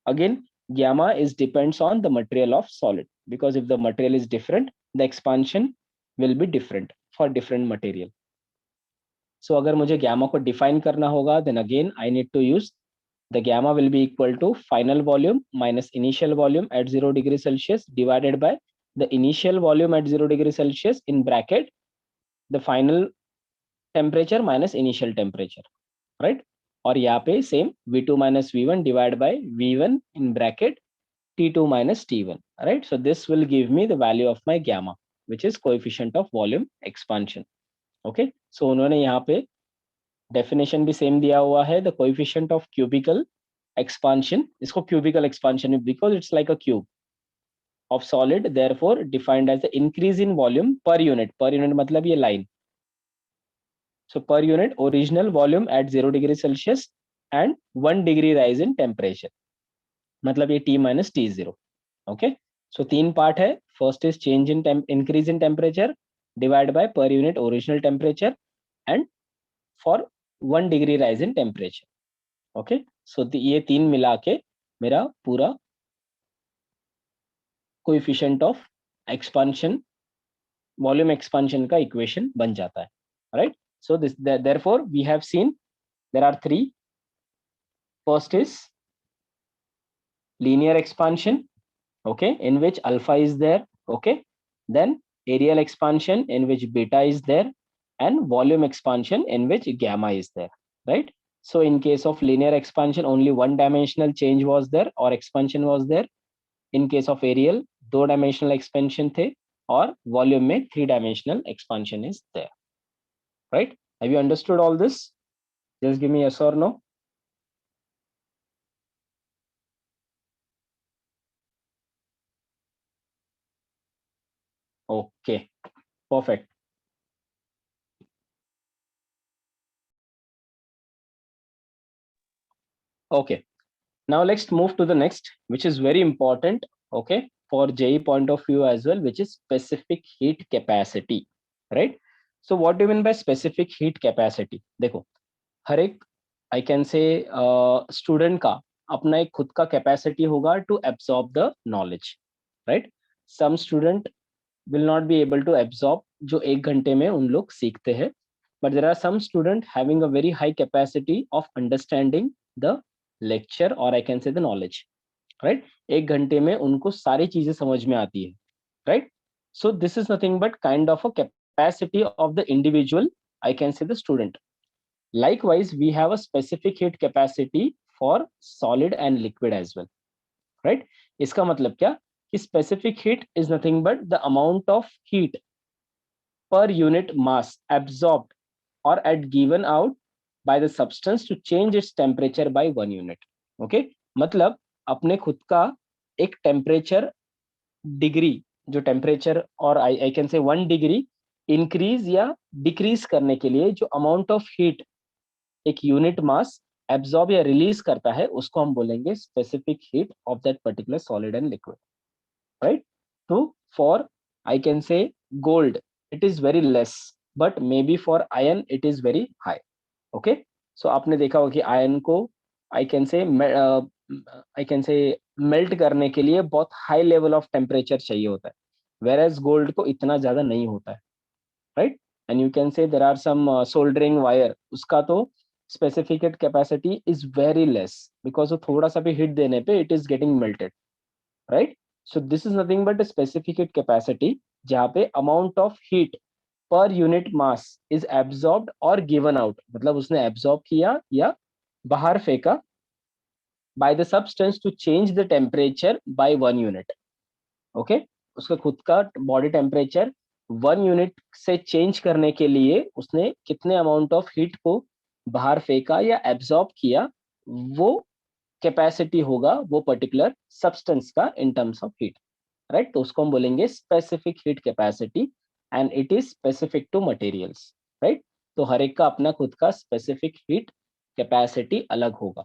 Again, gamma is depends on the material of solid, because if the material is different, the expansion will be different for different material. So अगर मुझे gamma को define करना होगा, then again I need to use the gamma will be equal to final volume minus initial volume at 0 degree Celsius divided by the initial volume at 0 degree Celsius in bracket the final temperature minus initial temperature, right? और यहाँ पे same V2 minus V1 divided by V1 in bracket T2 minus T1, right? So this will give me the value of my gamma, which is coefficient of volume expansion. Okay, so उन्होंने यहाँ पे definition भी same दिया हुआ है, the coefficient of cubical expansion, इसको cubical expansion because it's like a cube of solid, therefore defined as the increase in volume per unit मतलब ये line. So per unit original volume at 0 degree Celsius and 1 degree rise in temperature, मतलब ये T minus T0. Okay, so तीन part है. First is change in increase in temperature divided by per unit original temperature and for 1 degree rise in temperature. Okay, so ये तीन मिला के मेरा पूरा coefficient of expansion volume expansion का equation बन जाता है, right? So this therefore we have seen there are three. First is linear expansion, okay, in which alpha is there, okay, then areal expansion in which beta is there, and volume expansion in which gamma is there, right? So in case of linear expansion only one dimensional change was there or expansion was there. In case of areal दो dimensional expansion थे और volume में 3 dimensional expansion is there, right? Have you understood all this? Just give me yes or no. Okay, perfect. Okay, now let's move to the next, which is very important, okay, for JEE point of view as well, which is specific heat capacity, right? So what do you mean by specific heat capacity? देखो, हर एक I can say student का अपना एक खुद का capacity होगा to absorb the knowledge, right? Some student will not be able to absorb जो एक घंटे में उन लोग सीखते हैं, but there are some student having a very high capacity of understanding the lecture or I can say the knowledge, right? एक घंटे में उनको सारी चीजें समझ में आती है, right? So this is nothing but kind of a capacity of the individual, I can say the student. Likewise, we have a specific heat capacity for solid and liquid as well, right? इसका मतलब क्या कि specific heat is nothing but the amount of heat per unit mass absorbed or at given out by the substance to change its temperature by 1 unit. Okay, मतलब अपने खुद का एक temperature degree जो टेम्परेचर और आई कैन से 1 degree increase या decrease करने के लिए जो अमाउंट ऑफ हीट एक यूनिट मास एब्जॉर्ब या रिलीज करता है उसको हम बोलेंगे specific heat of that particular solid and liquid, right? तो for I can say gold it is very less, but may be for iron it is very high. Okay, so आपने देखा होगा कि आयरन को आई कैन से melt करने के लिए बहुत हाई लेवल ऑफ टेम्परेचर चाहिए होता है, वेर एज गोल्ड को इतना ज्यादा नहीं होता है, right? And you can say there are some soldering wire, उसका तो specific capacity is very less because वो थोड़ा सा भी हिट देने पे it is getting melted, right? So this is nothing but specific capacity जहाँ पे amount of heat per unit mass is absorbed और गिवन आउट, मतलब उसने एब्जॉर्ब किया या बाहर फेंका by the substance to change the temperature by 1 unit. Okay, उसका खुद का बॉडी टेम्परेचर 1 यूनिट से चेंज करने के लिए उसने कितने अमाउंट ऑफ हीट को बाहर फेंका या एब्जॉर्ब किया, वो कैपेसिटी होगा वो पर्टिकुलर सब्सटेंस का इन टर्म्स ऑफ हीट, राइट? तो उसको हम बोलेंगे specific heat capacity and it is specific to materials, right? तो हर एक का अपना खुद का specific heat capacity अलग होगा.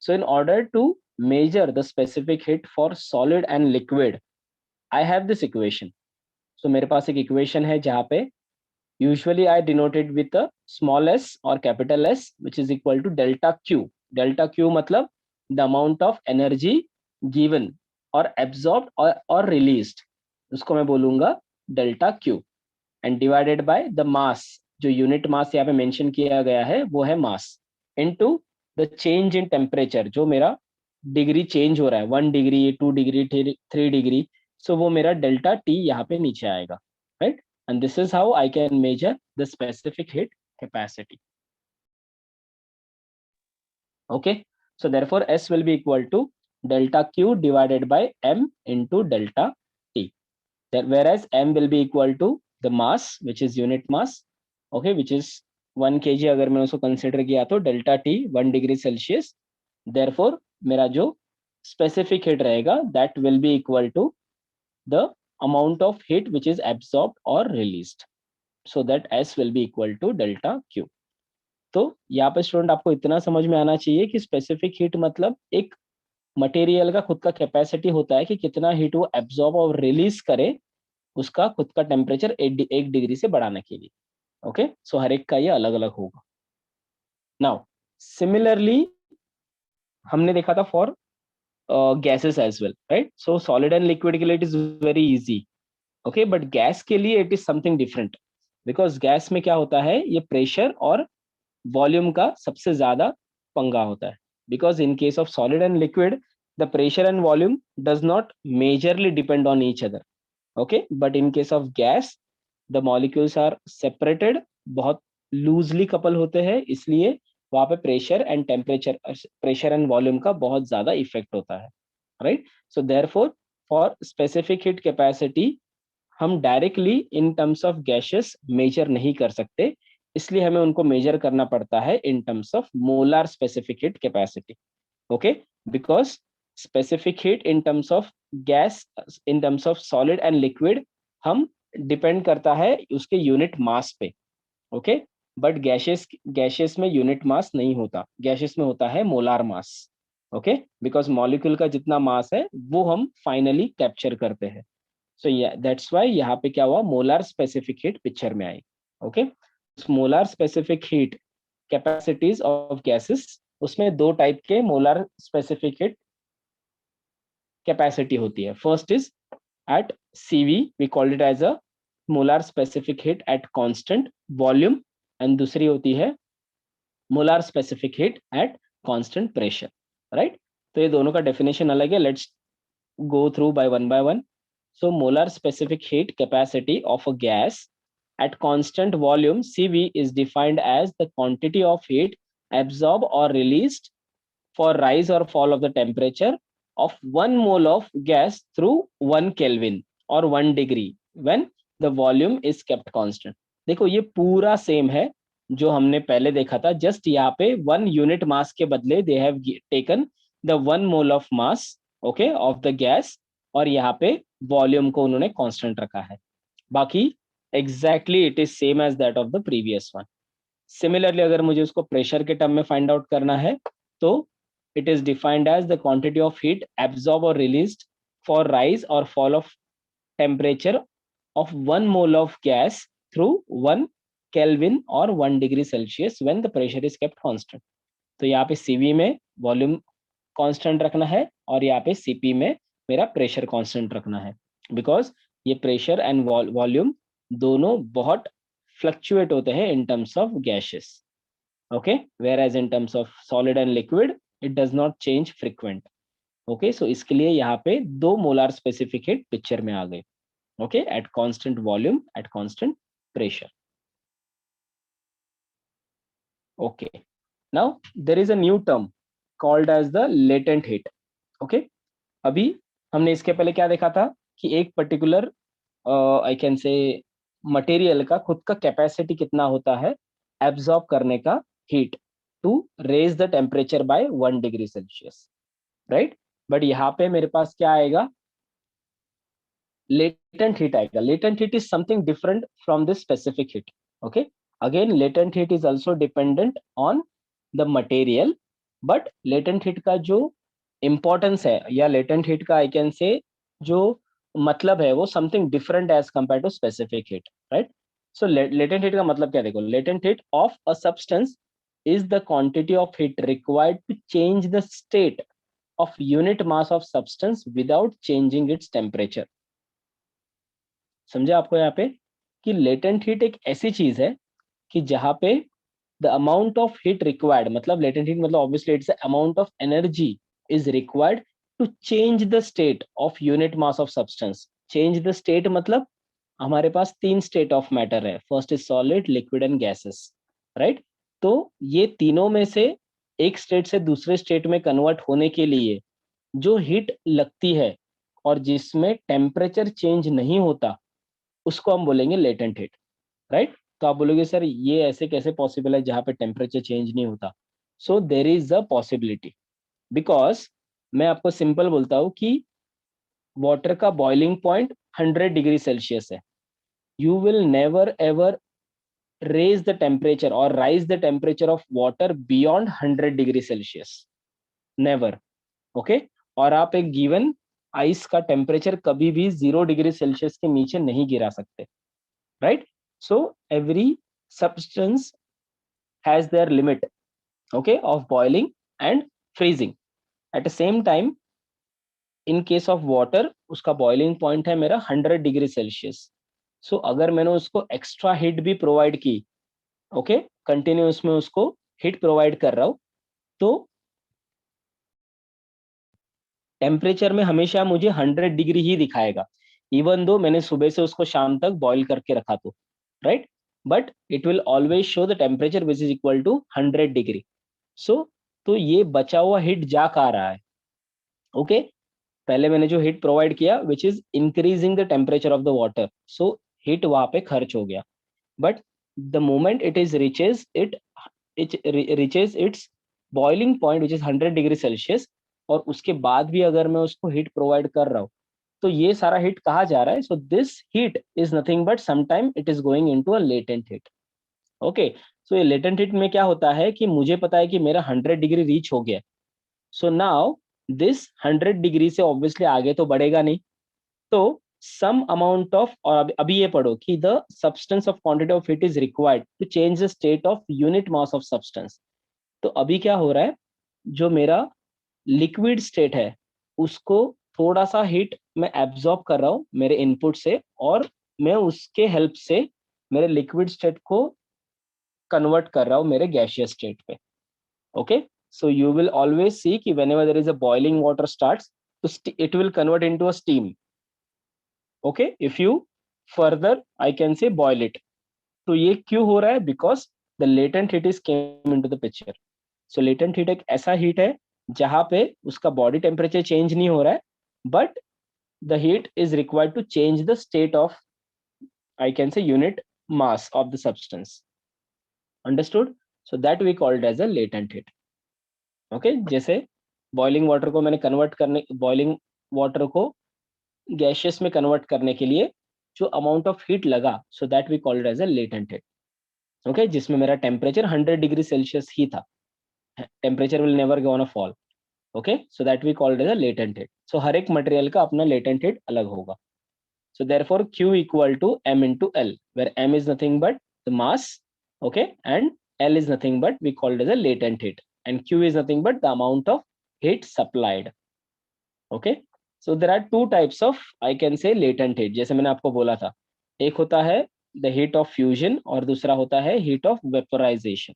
So in order to measure the specific heat for solid and liquid, I have this equation. So मेरे पास एक equation है जहाँ पे usually I denote it with a small s or capital S, which is equal to delta Q. Delta Q मतलब the amount of energy given or absorbed or released, उसको मैं बोलूंगा delta Q, and divided by the mass, जो unit mass यहाँ पे mention किया गया है वो है mass, into the change in temperature, जो मेरा डिग्री चेंज हो रहा है 1 डिग्री 2 डिग्री 3 डिग्री, सो वो मेरा डेल्टा टी यहाँ पे नीचे आएगा, right? And this is how I can measure the specific heat capacity. Okay, so therefore S will be equal to delta Q divided by M into delta T. Whereas M will be equal to the mass, which is unit mass, okay, which is 1 kg. अगर मैंने उसको consider किया तो delta T 1 degree Celsius. Therefore मेरा जो specific heat रहेगा that will be equal to the amount of heat which is absorbed और released, so that S will be equal to delta Q. तो यहाँ पे स्टूडेंट आपको इतना समझ में आना चाहिए कि स्पेसिफिक हीट मतलब एक मटेरियल का खुद का कैपेसिटी होता है कि कितना हीट वो एब्जॉर्ब और रिलीज करे उसका खुद का टेम्परेचर 1 डिग्री से बढ़ाने के लिए. ओके, सो हर एक का ये अलग अलग होगा. नाउ सिमिलरली हमने देखा था for gases as well, right? So solid and liquid के लिए it is very easy, okay, but gas के लिए it is something different, because gas में क्या होता है, ये प्रेशर और वॉल्यूम का सबसे ज्यादा पंगा होता है. Because in case of solid and liquid the pressure and volume does not majorly depend on each other, okay, but in case of gas the molecules are separated, बहुत लूजली कपल होते हैं, इसलिए वहां पे pressure and temperature, pressure and volume का बहुत ज्यादा effect होता है, right? So therefore for specific heat capacity हम directly in terms of gases measure नहीं कर सकते, इसलिए हमें उनको मेजर करना पड़ता है इन terms of molar specific heat capacity. Okay, because specific heat in terms of gas, in terms of solid and liquid हम डिपेंड करता है उसके यूनिट मास पे, ओके, बट गैसेस में यूनिट मास नहीं होता, गैसेस में होता है molar mass, okay, because molecule का जितना मास है वो हम फाइनली कैप्चर करते हैं. सो दैट्स वाई यहाँ पे क्या हुआ, मोलार स्पेसिफिक हीट पिक्चर में आई. Okay, molar specific heat capacities of gases, उसमें दो टाइप के मोलार स्पेसिफिक हीट कैपेसिटी होती है. First is at CV, we called it as a molar specific heat at constant volume, and दूसरी होती है molar specific heat at constant pressure, right? तो ये दोनों का डेफिनेशन अलग है. Let's go through by one. So molar specific heat capacity of a gas at constant volume CV is defined as the quantity of heat absorbed or released for rise or fall of the temperature of 1 mole of gas through 1 Kelvin or 1 degree when the volume is kept constant. देखो ये पूरा same है जो हमने पहले देखा था, just यहाँ पे 1 यूनिट मास के बदले they have taken the 1 mole of mass, okay, of the gas, और यहाँ पे वॉल्यूम को उन्होंने कांस्टेंट रखा है. बाकी exactly it is same as that of the previous one. Similarly अगर मुझे उसको प्रेशर के टर्म में फाइंड आउट करना है तो it is defined as the quantity of heat absorbed or released for rise or fall of temperature of 1 mole of gas through 1 Kelvin or 1 degree Celsius when the pressure is kept constant. तो यहाँ पे CV में volume constant रखना है और यहाँ पे CP में मेरा प्रेशर कांस्टेंट रखना है, बिकॉज ये प्रेशर एंड वॉल्यूम दोनों बहुत फ्लक्चुएट होते हैं in terms of gases, okay, whereas in terms of solid and liquid it does not change frequent. Okay, so इसके लिए यहाँ पे दो मोलार स्पेसिफिक हीट पिक्चर में आ गए, okay, at constant volume at constant pressure. Okay, now there is a new term called as the latent heat. Okay, अभी हमने इसके पहले क्या देखा था कि एक particular I can say material का खुद का कैपेसिटी कितना होता है एब्जॉर्ब करने का heat to raise the temperature by 1 degree Celsius, right? But यहाँ पे मेरे पास क्या आएगा, latent heat आएगा. Latent heat is something different from this specific heat. Okay, again latent heat is also dependent on the material, but latent heat का जो importance है या latent heat का I can say जो मतलब है वो something different as compared to specific heat, right? So latent heat का मतलब क्या, देखो, latent heat of a substance is the quantity of heat required to change the state of unit mass of substance without changing its temperature. समझे आपको यहाँ पे कि latent heat एक ऐसी चीज है कि जहां पे the amount of heat required, मतलब लेटेंट हीट मतलब obviously it's amount of energy is required to change the state of unit mass of substance. Change the state मतलब हमारे पास तीन स्टेट ऑफ मैटर है, first is solid, liquid and gases, right? तो ये तीनों में से एक स्टेट से दूसरे स्टेट में कन्वर्ट होने के लिए जो हीट लगती है और जिसमें टेम्परेचर चेंज नहीं होता, उसको हम बोलेंगे लेटेंट हीट, राइट? तो आप बोलोगे सर ये ऐसे कैसे पॉसिबल है जहां पे टेम्परेचर चेंज नहीं होता? So there is a possibility, because मैं आपको सिंपल बोलता हूं कि वाटर का बॉइलिंग पॉइंट 100 डिग्री सेल्सियस है. You will never ever raise the temperature or rise the temperature of water beyond 100 degree Celsius, never. Okay, और आप एक गिवन आइस का टेम्परेचर कभी भी 0 डिग्री सेल्सियस के नीचे नहीं गिरा सकते, right? So every substance has their limit, okay, of boiling and freezing. At the same time, in case of water, उसका boiling point है मेरा 100 डिग्री सेल्सियस. सो अगर मैंने उसको एक्स्ट्रा हीट भी प्रोवाइड की, ओके, कंटिन्यूस में उसको हीट प्रोवाइड कर रहा हूं, तो टेम्परेचर में हमेशा मुझे 100 डिग्री ही दिखाएगा, इवन दो मैंने सुबह से उसको शाम तक बॉईल करके रखा तो, right? But it will always show the temperature which is equal to 100 degree. So तो ये बचा हुआ हीट जा कहा रहा है, ओके? पहले मैंने जो हीट प्रोवाइड किया which is increasing the temperature of the water, so heat वहां पे खर्च हो गया. But the moment it is reaches its boiling point which is 100 degree Celsius, और उसके बाद भी अगर मैं उसको हीट प्रोवाइड कर रहा हूँ, तो ये सारा हीट कहाँ जा रहा है? So this heat is nothing but sometime it is going into a latent heat. Okay, so ये लेटेंट हीट में क्या होता है कि मुझे पता है कि मेरा 100 डिग्री रीच हो गया. सो नाउ दिस 100 डिग्री से ऑब्वियसली आगे तो बढ़ेगा नहीं, तो सम अमाउंट ऑफ, और अभी ये पढ़ो कि the substance of quantity of heat is required to change the state of unit mass of substance. तो अभी क्या हो रहा है, जो मेरा लिक्विड स्टेट है उसको थोड़ा सा हीट मैं एब्जॉर्ब कर रहा हूँ मेरे इनपुट से, और मैं उसके हेल्प से मेरे लिक्विड स्टेट को कन्वर्ट कर रहा हूँ मेरे गैसियस स्टेट पे. Okay, so you will always see कि whenever there is a boiling water starts, तो it will convert into a steam. Okay, if you further I can say boil it. तो ये क्यों हो रहा है? Because the latent heat is came into the picture. So latent heat एक ऐसा heat है जहां पे उसका बॉडी टेम्परेचर चेंज नहीं हो रहा है, but the heat is required to change the state of I can say unit mass of the substance. Understood? So that we called as a latent heat. Okay, जैसे boiling water को मैंने convert करने, boiling water को gaseous में convert करने के लिए जो अमाउंट ऑफ हीट लगा, so that we called as a latent heat. Okay, जिसमें मेरा टेम्परेचर 100 डिग्री सेल्सियस ही था, temperature will never gonna fall. Okay, so that we called as a latent heat. So हर एक मटेरियल का अपना latent heat अलग होगा. So therefore Q equal to M into L, where M is nothing but the mass, okay, and L is nothing but we called as a latent heat, and Q is nothing but the amount of heat supplied. Okay, so there are two types of I can say latent heat. जैसे मैंने आपको बोला था, एक होता है the heat of fusion और दूसरा होता है heat of vaporization.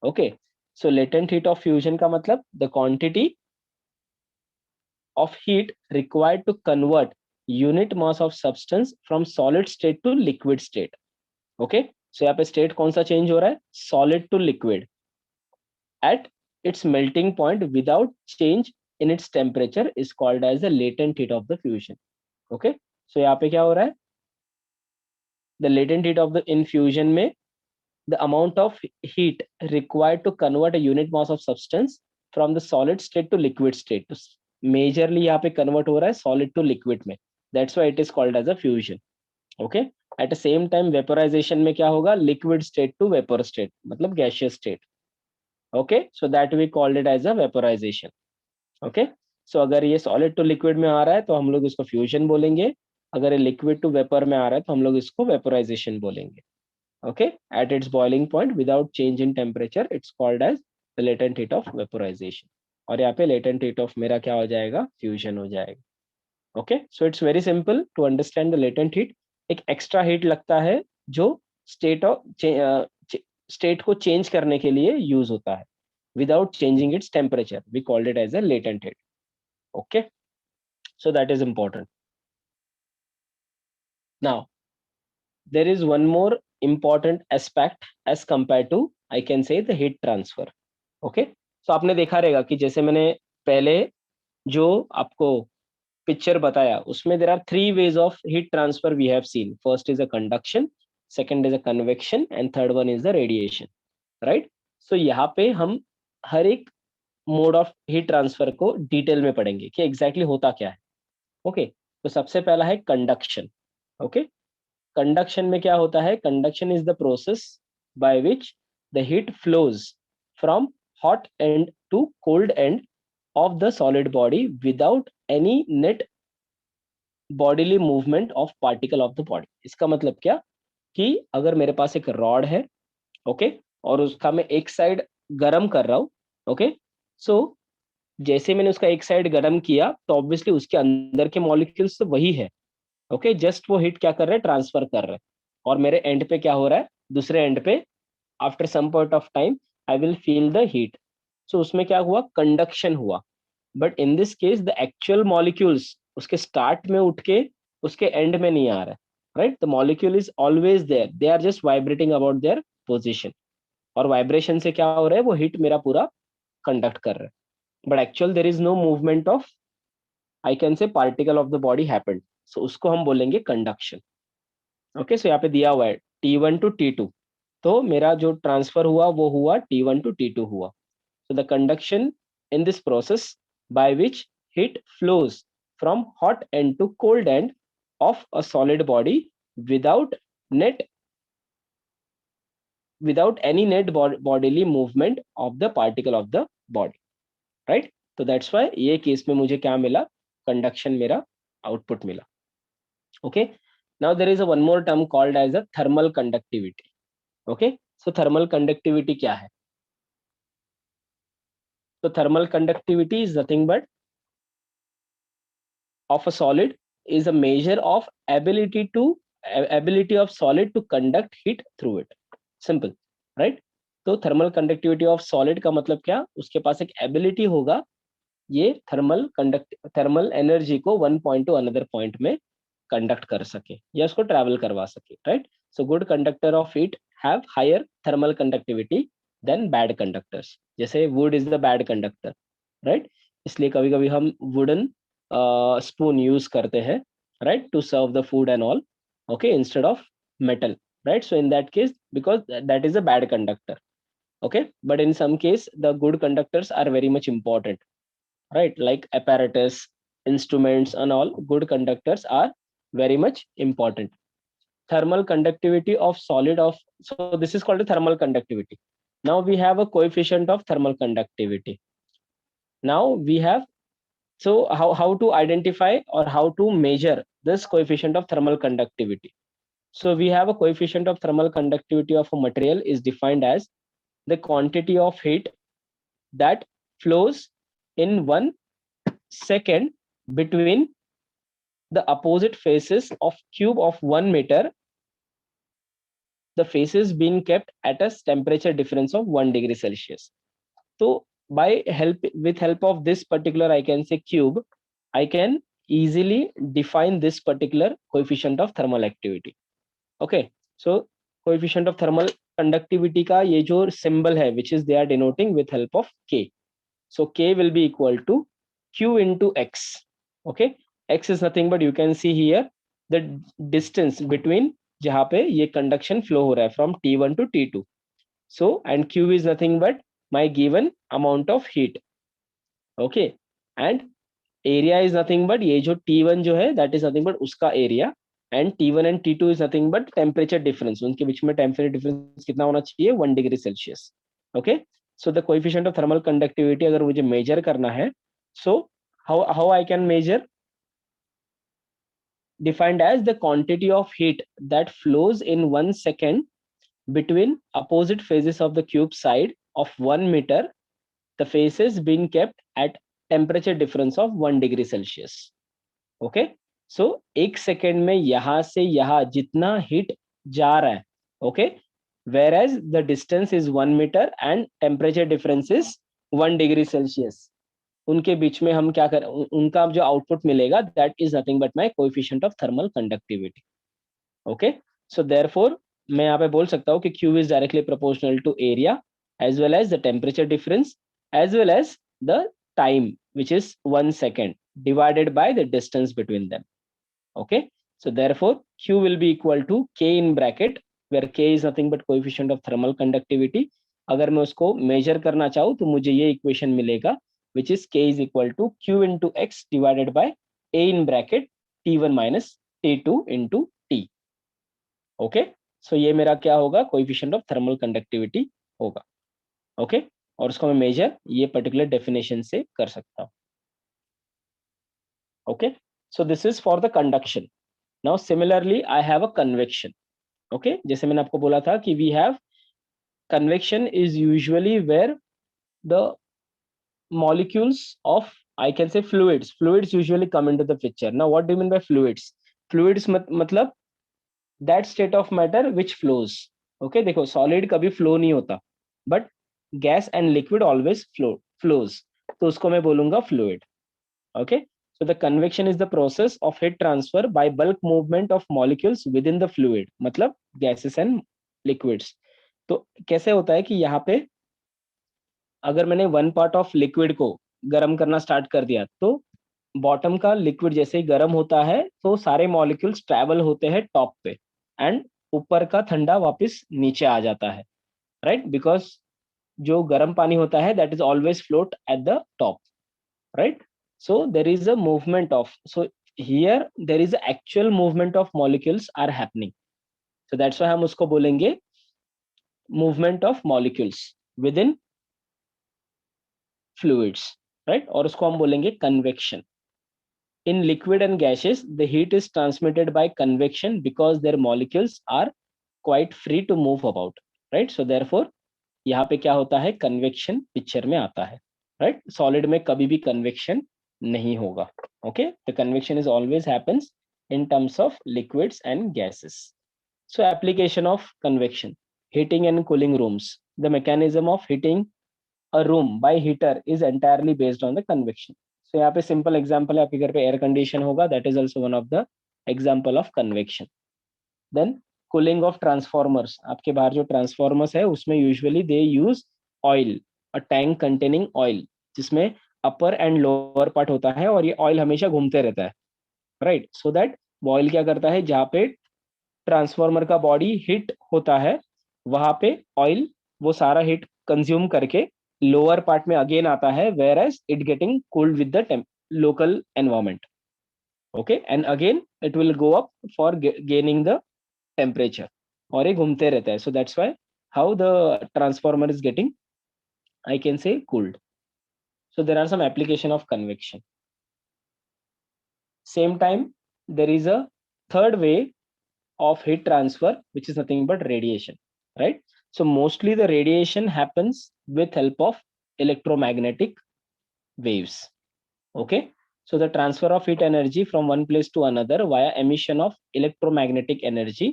Okay, so latent heat of fusion का मतलब the quantity of heat required to convert unit mass of substance from solid state to liquid state. Okay, so यहाँ पे state कौन सा change हो रहा है? Solid to liquid at its melting point without change in its temperature is called as the latent heat of the fusion. Okay, so यहाँ पे क्या हो रहा है? The latent heat of the infusion में the amount of heat required to convert a unit mass of substance from the solid state to liquid state. तो majorly यहाँ पे कन्वर्ट हो रहा है सॉलिड टू लिक्विड में. That's why it is called as a fusion. Okay. At the same time vaporisation में क्या होगा, liquid state to vapour state, मतलब gaseous state. Okay, so that we called it as a vaporisation. Okay. So अगर ये solid to liquid में आ रहा है तो हम लोग इसको फ्यूजन बोलेंगे, अगर ये लिक्विड टू वेपर में आ रहा है तो हम लोग इसको वेपोराइजेशन बोलेंगे. Okay, at its boiling point without change in temperature it's called as the latent heat of vaporization. और यहाँ पे latent heat of मेरा क्या हो जाएगा, fusion हो जाएगा. Okay, so it's very simple to understand the latent heat. एक extra heat लगता है जो state को change करने के लिए use होता है without changing its temperature. We called it as a latent heat. Okay, so that is important. Now there is one more important aspect as compared to, I can say, the heat transfer. Okay. So आपने देखा रहेगा कि जैसे मैंने पहले जो आपको picture बताया उसमें there are three ways of heat transfer we have seen. First is a conduction, second is a convection and third one is the radiation. Right. So यहाँ पे हम हर एक मोड ऑफ हीट ट्रांसफर को detail में पढ़ेंगे कि exactly होता क्या है. ओके. तो सबसे पहला है कंडक्शन. ओके. कंडक्शन में क्या होता है, conduction is the process by which the heat flows from hot end to cold end of the solid body without any net bodily movement of particle of the body. इसका मतलब क्या कि अगर मेरे पास एक रॉड है, ओके, और उसका मैं एक साइड गरम कर रहा हूँ. ओके. सो जैसे मैंने उसका एक साइड गरम किया तो ऑब्वियसली उसके अंदर के मॉलिक्यूल्स तो वही है. ओके. जस्ट वो हीट क्या कर रहे हैं, ट्रांसफर कर रहे हैं. और मेरे एंड पे क्या हो रहा है, दूसरे एंड पे after some point of time I will feel the heat. So उसमें क्या हुआ, कंडक्शन हुआ. But in this case the actual molecules उसके स्टार्ट में उठ के उसके एंड में नहीं आ रहा है. Right. The molecule is always there, they are just vibrating about their position. और वाइब्रेशन से क्या हो रहा है, वो हीट मेरा पूरा कंडक्ट कर रहा है. But actual there is no movement of, I can say, particle of the body happened. So उसको हम बोलेंगे कंडक्शन. ओके. सो यहाँ पे दिया हुआ है T1 टू T2. तो मेरा जो ट्रांसफर हुआ वो हुआ T1 टू T2 हुआ. So the conduction in this process by which heat flows from hot end to cold end of a solid body without net without any net bodily movement of the particle of the body. Right. So that's why ये case में मुझे क्या मिला, conduction मेरा output मिला. Okay. Now there is a one more term called as a thermal conductivity. Okay. So thermal conductivity क्या है? So thermal conductivity is nothing but of a solid is a measure of ability of solid to conduct heat through it. Simple. Right. तो thermal conductivity of solid का मतलब क्या, उसके पास एक ability होगा ये थर्मल एनर्जी को one point to another point में कंडक्ट कर सके या उसको ट्रैवल करवा सके. Right. So good conductor of heat have higher thermal conductivity than bad conductors. जैसे wood is the bad conductor. Right. इसलिए कभी कभी हम वुडन स्पून यूज करते हैं, right, to serve the food and all. Okay. Instead of metal. Right. So in that case because that is a bad conductor. Okay. But in some case the good conductors are very much important, right, like apparatus, instruments and all. Good conductors are very much important. Thermal conductivity of solid of, so this is called a thermal conductivity. Now we have a coefficient of thermal conductivity. Now we have, so how to identify or how to measure this coefficient of thermal conductivity. So we have a coefficient of thermal conductivity of a material is defined as the quantity of heat that flows in 1 second between the opposite faces of cube of 1 meter, the faces being kept at a temperature difference of 1 degree Celsius. So by help of this particular, I can say, cube, I can easily define this particular coefficient of thermal activity. Okay. So coefficient of thermal conductivity का ये जो symbol है which is they are denoting with help of K. So K will be equal to Q into X. Okay. X is nothing but you can see here the distance between जहाँ पे ये conduction flow हो रहा है from T1 to T2. So and Q is nothing but my given amount of heat. Okay. And area is nothing but ये जो T1 जो है दैट इज नथिंग बट उसका area, and T1 and T2 is nothing but temperature difference, उनके बीच में temperature difference कितना होना चाहिए, 1 degree Celsius. Okay, so the coefficient of thermal conductivity अगर मुझे मेजर करना है, so how I can major, defined as the quantity of heat that flows in 1 second between opposite faces of the cube side of 1 meter, the faces being kept at temperature difference of 1 degree Celsius. Okay, so 1 second में यहां से यहां जितना heat जा रहा है, okay, whereas the distance is 1 metre and temperature difference is 1 degree Celsius, उनके बीच में हम क्या कर, उनका जो आउटपुट मिलेगा that is nothing but my coefficient of thermal conductivity. Okay, so therefore मैं यहाँ पे बोल सकता हूँ कि Q is directly proportional to area as well as the temperature difference as well as the time which is 1 second divided by the distance between them. Okay, so therefore Q will be equal to K in bracket where K is nothing but coefficient of thermal conductivity. अगर मैं उसको major करना चाहूँ तो मुझे ये equation मिलेगा which is K is equal to Q into X divided by A in bracket T1 minus T2 into T. Okay, so ये मेरा क्या होगा, कोएफिशिएंट ऑफ थर्मल कंडक्टिविटी होगा। ओके, और उसको मैं मेजर ये पर्टिकुलर डेफिनेशन से कर सकता हूँ। Okay, so this is for the conduction. Now similarly I have a convection. Okay, जैसे मैंने आपको बोला था कि we have convection is usually where the molecules of, I can say, fluids usually come into the picture. Now what do you mean by fluids मतलब that state of matter which flows. Okay, देखो solid कभी flow नहीं होता, but gas and liquid always flows, तो उसको मैं बोलूंगा fluid. Okay, so the convection is the process of heat transfer by bulk movement of molecules within the fluid, मतलब gases and liquids. तो कैसे होता है कि यहाँ पे अगर मैंने 1 पार्ट ऑफ लिक्विड को गर्म करना स्टार्ट कर दिया तो बॉटम का लिक्विड जैसे ही गर्म होता है तो सारे मॉलिक्यूल्स ट्रैवल होते हैं टॉप पे, एंड ऊपर का ठंडा वापस नीचे आ जाता है, राइट, बिकॉज जो गर्म पानी होता है that is always float at the top, right, so there is a movement of, so here there is actual movement of molecules are happening, so that's why हम उसको बोलेंगे movement of molecules within fluids, right, और उसको हम बोलेंगे convection. In liquid and gases, the heat is transmitted by convection because their molecules are quite free to move about, right? So therefore, यहाँ पे क्या होता है, कन्वेक्शन पिक्चर में आता है, राइट, सॉलिड में कभी भी कन्वेक्शन नहीं होगा। Okay, the convection is always happens in terms of liquids and gases. So application of convection, heating and cooling rooms. The mechanism of heating a room by heater is entirely based on the convection. So यहाँ पे simple example है, आपके घर पे air condition होगा, that is also one of the example of convection. Then cooling of transformers, आपके बाहर जो ट्रांसफॉर्मर्स है उसमें usually they use oil, a tank containing oil, जिसमें अपर एंड लोअर पार्ट होता है और ये ऑयल हमेशा घूमते रहता है, राइट, सो दैट ऑयल क्या करता है, जहाँ पे ट्रांसफॉर्मर का बॉडी हिट होता है वहां पे ऑयल वो सारा हिट कंज्यूम करके लोअर पार्ट में अगेन आता है, where as it getting cooled with the local environment. Okay, and again it will go up for gaining the temperature, और ये घूमते रहता है, so that's why how the transformer is getting, I can say, cooled. So there are some application of convection. Same time, there is a third way of heat transfer, which is nothing but radiation, right? So mostly the radiation happens with help of electromagnetic waves. Okay, so the transfer of heat energy from one place to another via emission of electromagnetic energy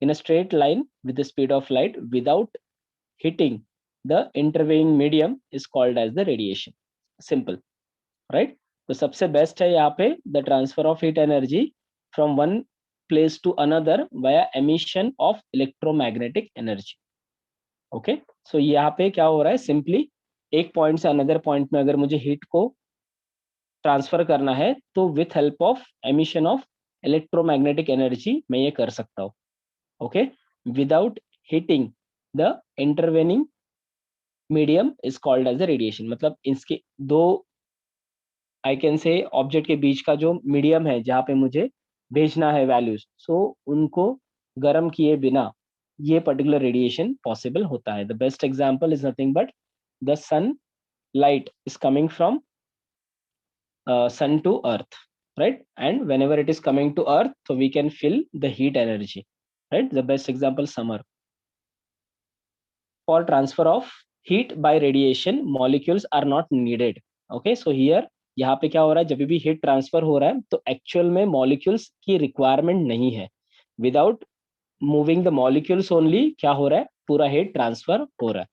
in a straight line with the speed of light without hitting the intervening medium is called as the radiation. Simple, right? तो सबसे best है यहाँ पे the transfer of heat energy from one place to another via emission of electromagnetic energy. Okay, so यहाँ पे क्या हो रहा है, सिंपली एक पॉइंट से अनदर पॉइंट में अगर मुझे हीट को ट्रांसफर करना है तो with help of emission of electromagnetic energy मैं ये कर सकता हूँ। Okay, without heating the intervening medium is called as the radiation, मतलब इसके दो आई कैन से ऑब्जेक्ट के बीच का जो मीडियम है जहाँ पे मुझे भेजना है वैल्यूज, सो उनको गर्म किए बिना ये पर्टिकुलर रेडिएशन पॉसिबल होता है. The best example is nothing but the sun light is coming from sun to earth, right? And whenever it is coming to earth, so we can feel the heat energy, right? The best example, summer. For transfer of heat by radiation, molecules are not needed. Okay, so here यहाँ पे क्या हो रहा है, जब भी heat transfer हो रहा है तो एक्चुअल में मॉलिक्यूल्स की रिक्वायरमेंट नहीं है. Without moving the molecules only क्या हो रहा है, पूरा हीट ट्रांसफर हो रहा है,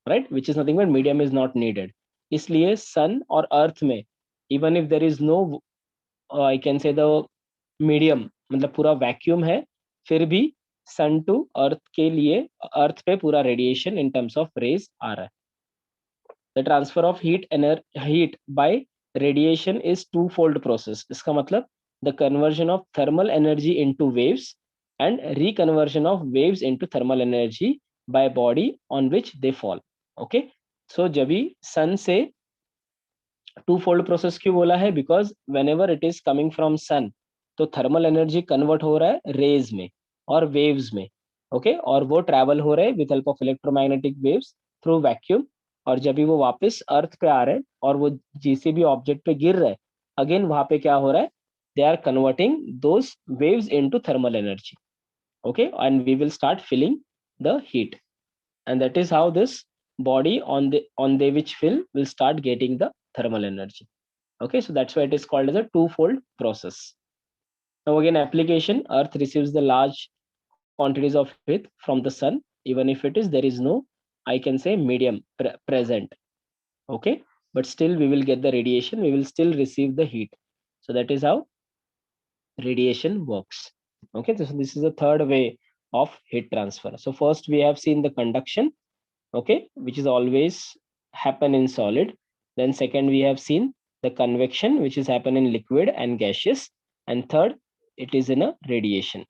right? Which is nothing but medium is not needed. इसलिए सन और अर्थ में even if there is no I can say the medium, मतलब पूरा वैक्यूम है, फिर भी सन टू अर्थ के लिए अर्थ पे पूरा radiation in terms of rays आ रहा है. The transfer of heat by radiation is two fold process. इसका मतलब the conversion of thermal energy into waves and reconversion of waves into thermal energy by body on which they fall. Okay, so जब भी सन से to fold process क्यों बोला है, because whenever it is coming from sun तो thermal energy convert हो रहा है रेज में और वेव्स में. ओके, और वो ट्रैवल हो रहे हैं with help of electromagnetic waves through vacuum. और जब भी वो वापस अर्थ पे आ रहे हैं और वो जिस भी ऑब्जेक्ट पे गिर रहे हैं, अगेन वहां पे क्या हो रहा है, they are converting those waves into thermal energy. Okay, and we will start feeling the heat, and that is how this body on the which fill will start getting the thermal energy. Okay, so that's why it is called as a two-fold process. Now again, application: earth receives the large quantities of heat from the sun, even if it is there is no, I can say, medium present. Okay, but still we will get the radiation, we will still receive the heat. So that is how radiation works. Okay, so this is the third way of heat transfer. So first we have seen the conduction, okay, which is always happen in solid. Then second we have seen the convection, which is happen in liquid and gaseous. And third, it is in a radiation.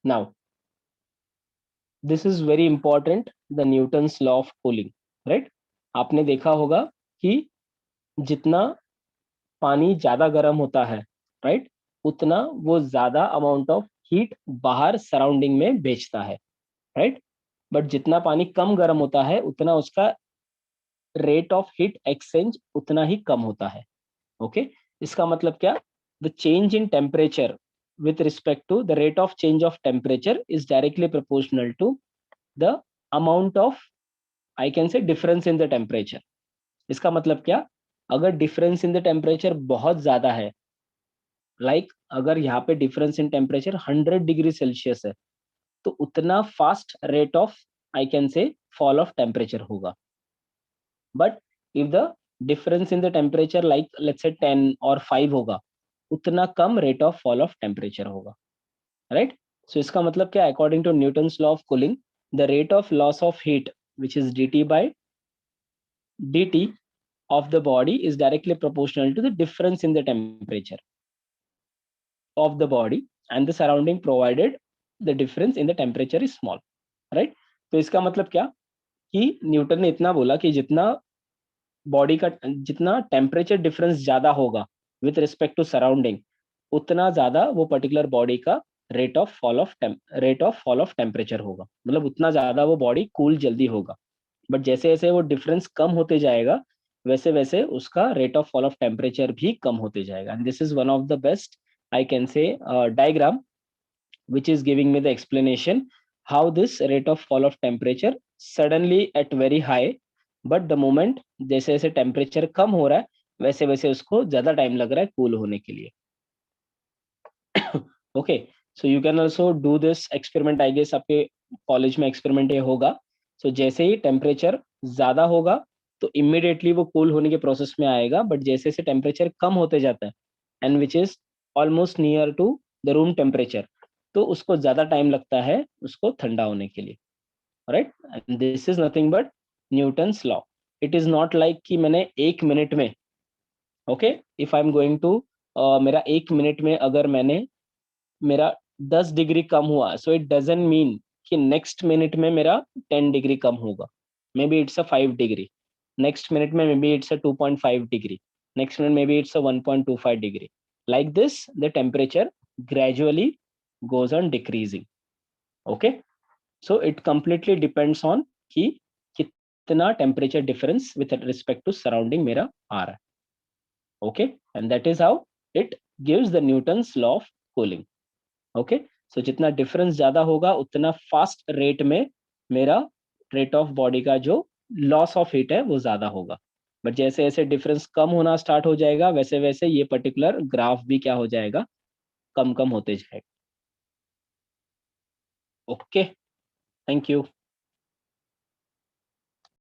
Now this is very important, the Newton's law of cooling, right? आपने देखा होगा कि जितना पानी ज्यादा गर्म होता है, राइट, उतना वो ज्यादा अमाउंट ऑफ हीट बाहर सराउंडिंग में भेजता है, राइट? बट जितना पानी कम गर्म होता है उतना उसका रेट ऑफ हीट एक्सचेंज उतना ही कम होता है. ओके, इसका मतलब क्या, the change in temperature with respect to the rate of change of temperature is directly proportional to the amount of, I can say, difference in the temperature. इसका मतलब क्या, अगर difference in the temperature बहुत ज्यादा है, like अगर यहाँ पे difference in temperature 100 degree Celsius है, तो उतना fast rate of, I can say, fall of temperature होगा. But if the difference in the temperature like let's say 10 और 5 होगा, उतना कम rate of fall of temperature होगा, राइट? सो इसका मतलब क्या, according to Newton's law of cooling, the rate of loss of heat which is dt by dt of the body is directly proportional to the difference in the temperature of the body and the surrounding, provided the difference in the temperature is small, right? तो इसका मतलब क्या कि Newton ने इतना बोला कि जितना बॉडी का, जितना टेम्परेचर डिफरेंस ज्यादा होगा विथ रिस्पेक्ट टू सराउंडिंग, उतना ज्यादा वो पर्टिकुलर बॉडी का rate of fall of temperature होगा, मतलब उतना ज्यादा वो बॉडी कूल जल्दी होगा. बट जैसे जैसे वो डिफरेंस कम होते जाएगा, वैसे वैसे उसका rate of fall of temperature भी कम होते जाएगा. And this is one of the best, I can से, diagram which is giving me the explanation how this rate of fall of temperature suddenly at very high, but the moment जैसे जैसे temperature कम हो रहा है वैसे वैसे उसको ज्यादा टाइम लग रहा है कूल होने के लिए. Okay, so you can also do this experiment, I guess आपके कॉलेज में एक्सपेरिमेंट ये होगा. सो जैसे ही टेम्परेचर ज्यादा होगा तो इमिडिएटली वो कूल होने के प्रोसेस में आएगा, बट जैसे जैसे टेम्परेचर कम होते जाता है and which is almost near to the room temperature, तो उसको ज्यादा टाइम लगता है उसको ठंडा होने के लिए, right? And this is nothing but Newton's law. It is not like कि मैंने एक मिनट में, okay, if I am going to, मेरा एक मिनट में अगर मैंने, मेरा 10 डिग्री कम हुआ, सो इट डजंट मीन कि नेक्स्ट मिनट में मेरा 10 डिग्री कम होगा, may be it's a 5 degree. next minute maybe it's a 2.5 degree, next minute maybe it's a 1.25 degree. Like this, the temperature gradually goes on decreasing. Okay, so it completely depends on कि कितना temperature difference with respect to surrounding मेरा आ रहा है. Okay, and that is how it gives the Newton's law of cooling. Okay, so जितना difference ज्यादा होगा उतना fast rate में मेरा रेट ऑफ बॉडी का जो लॉस ऑफ हीट है वो ज्यादा होगा. बट जैसे जैसे डिफरेंस कम होना स्टार्ट हो जाएगा वैसे वैसे ये पर्टिकुलर ग्राफ भी क्या हो जाएगा, कम कम होते जाएगा. Okay, thank you.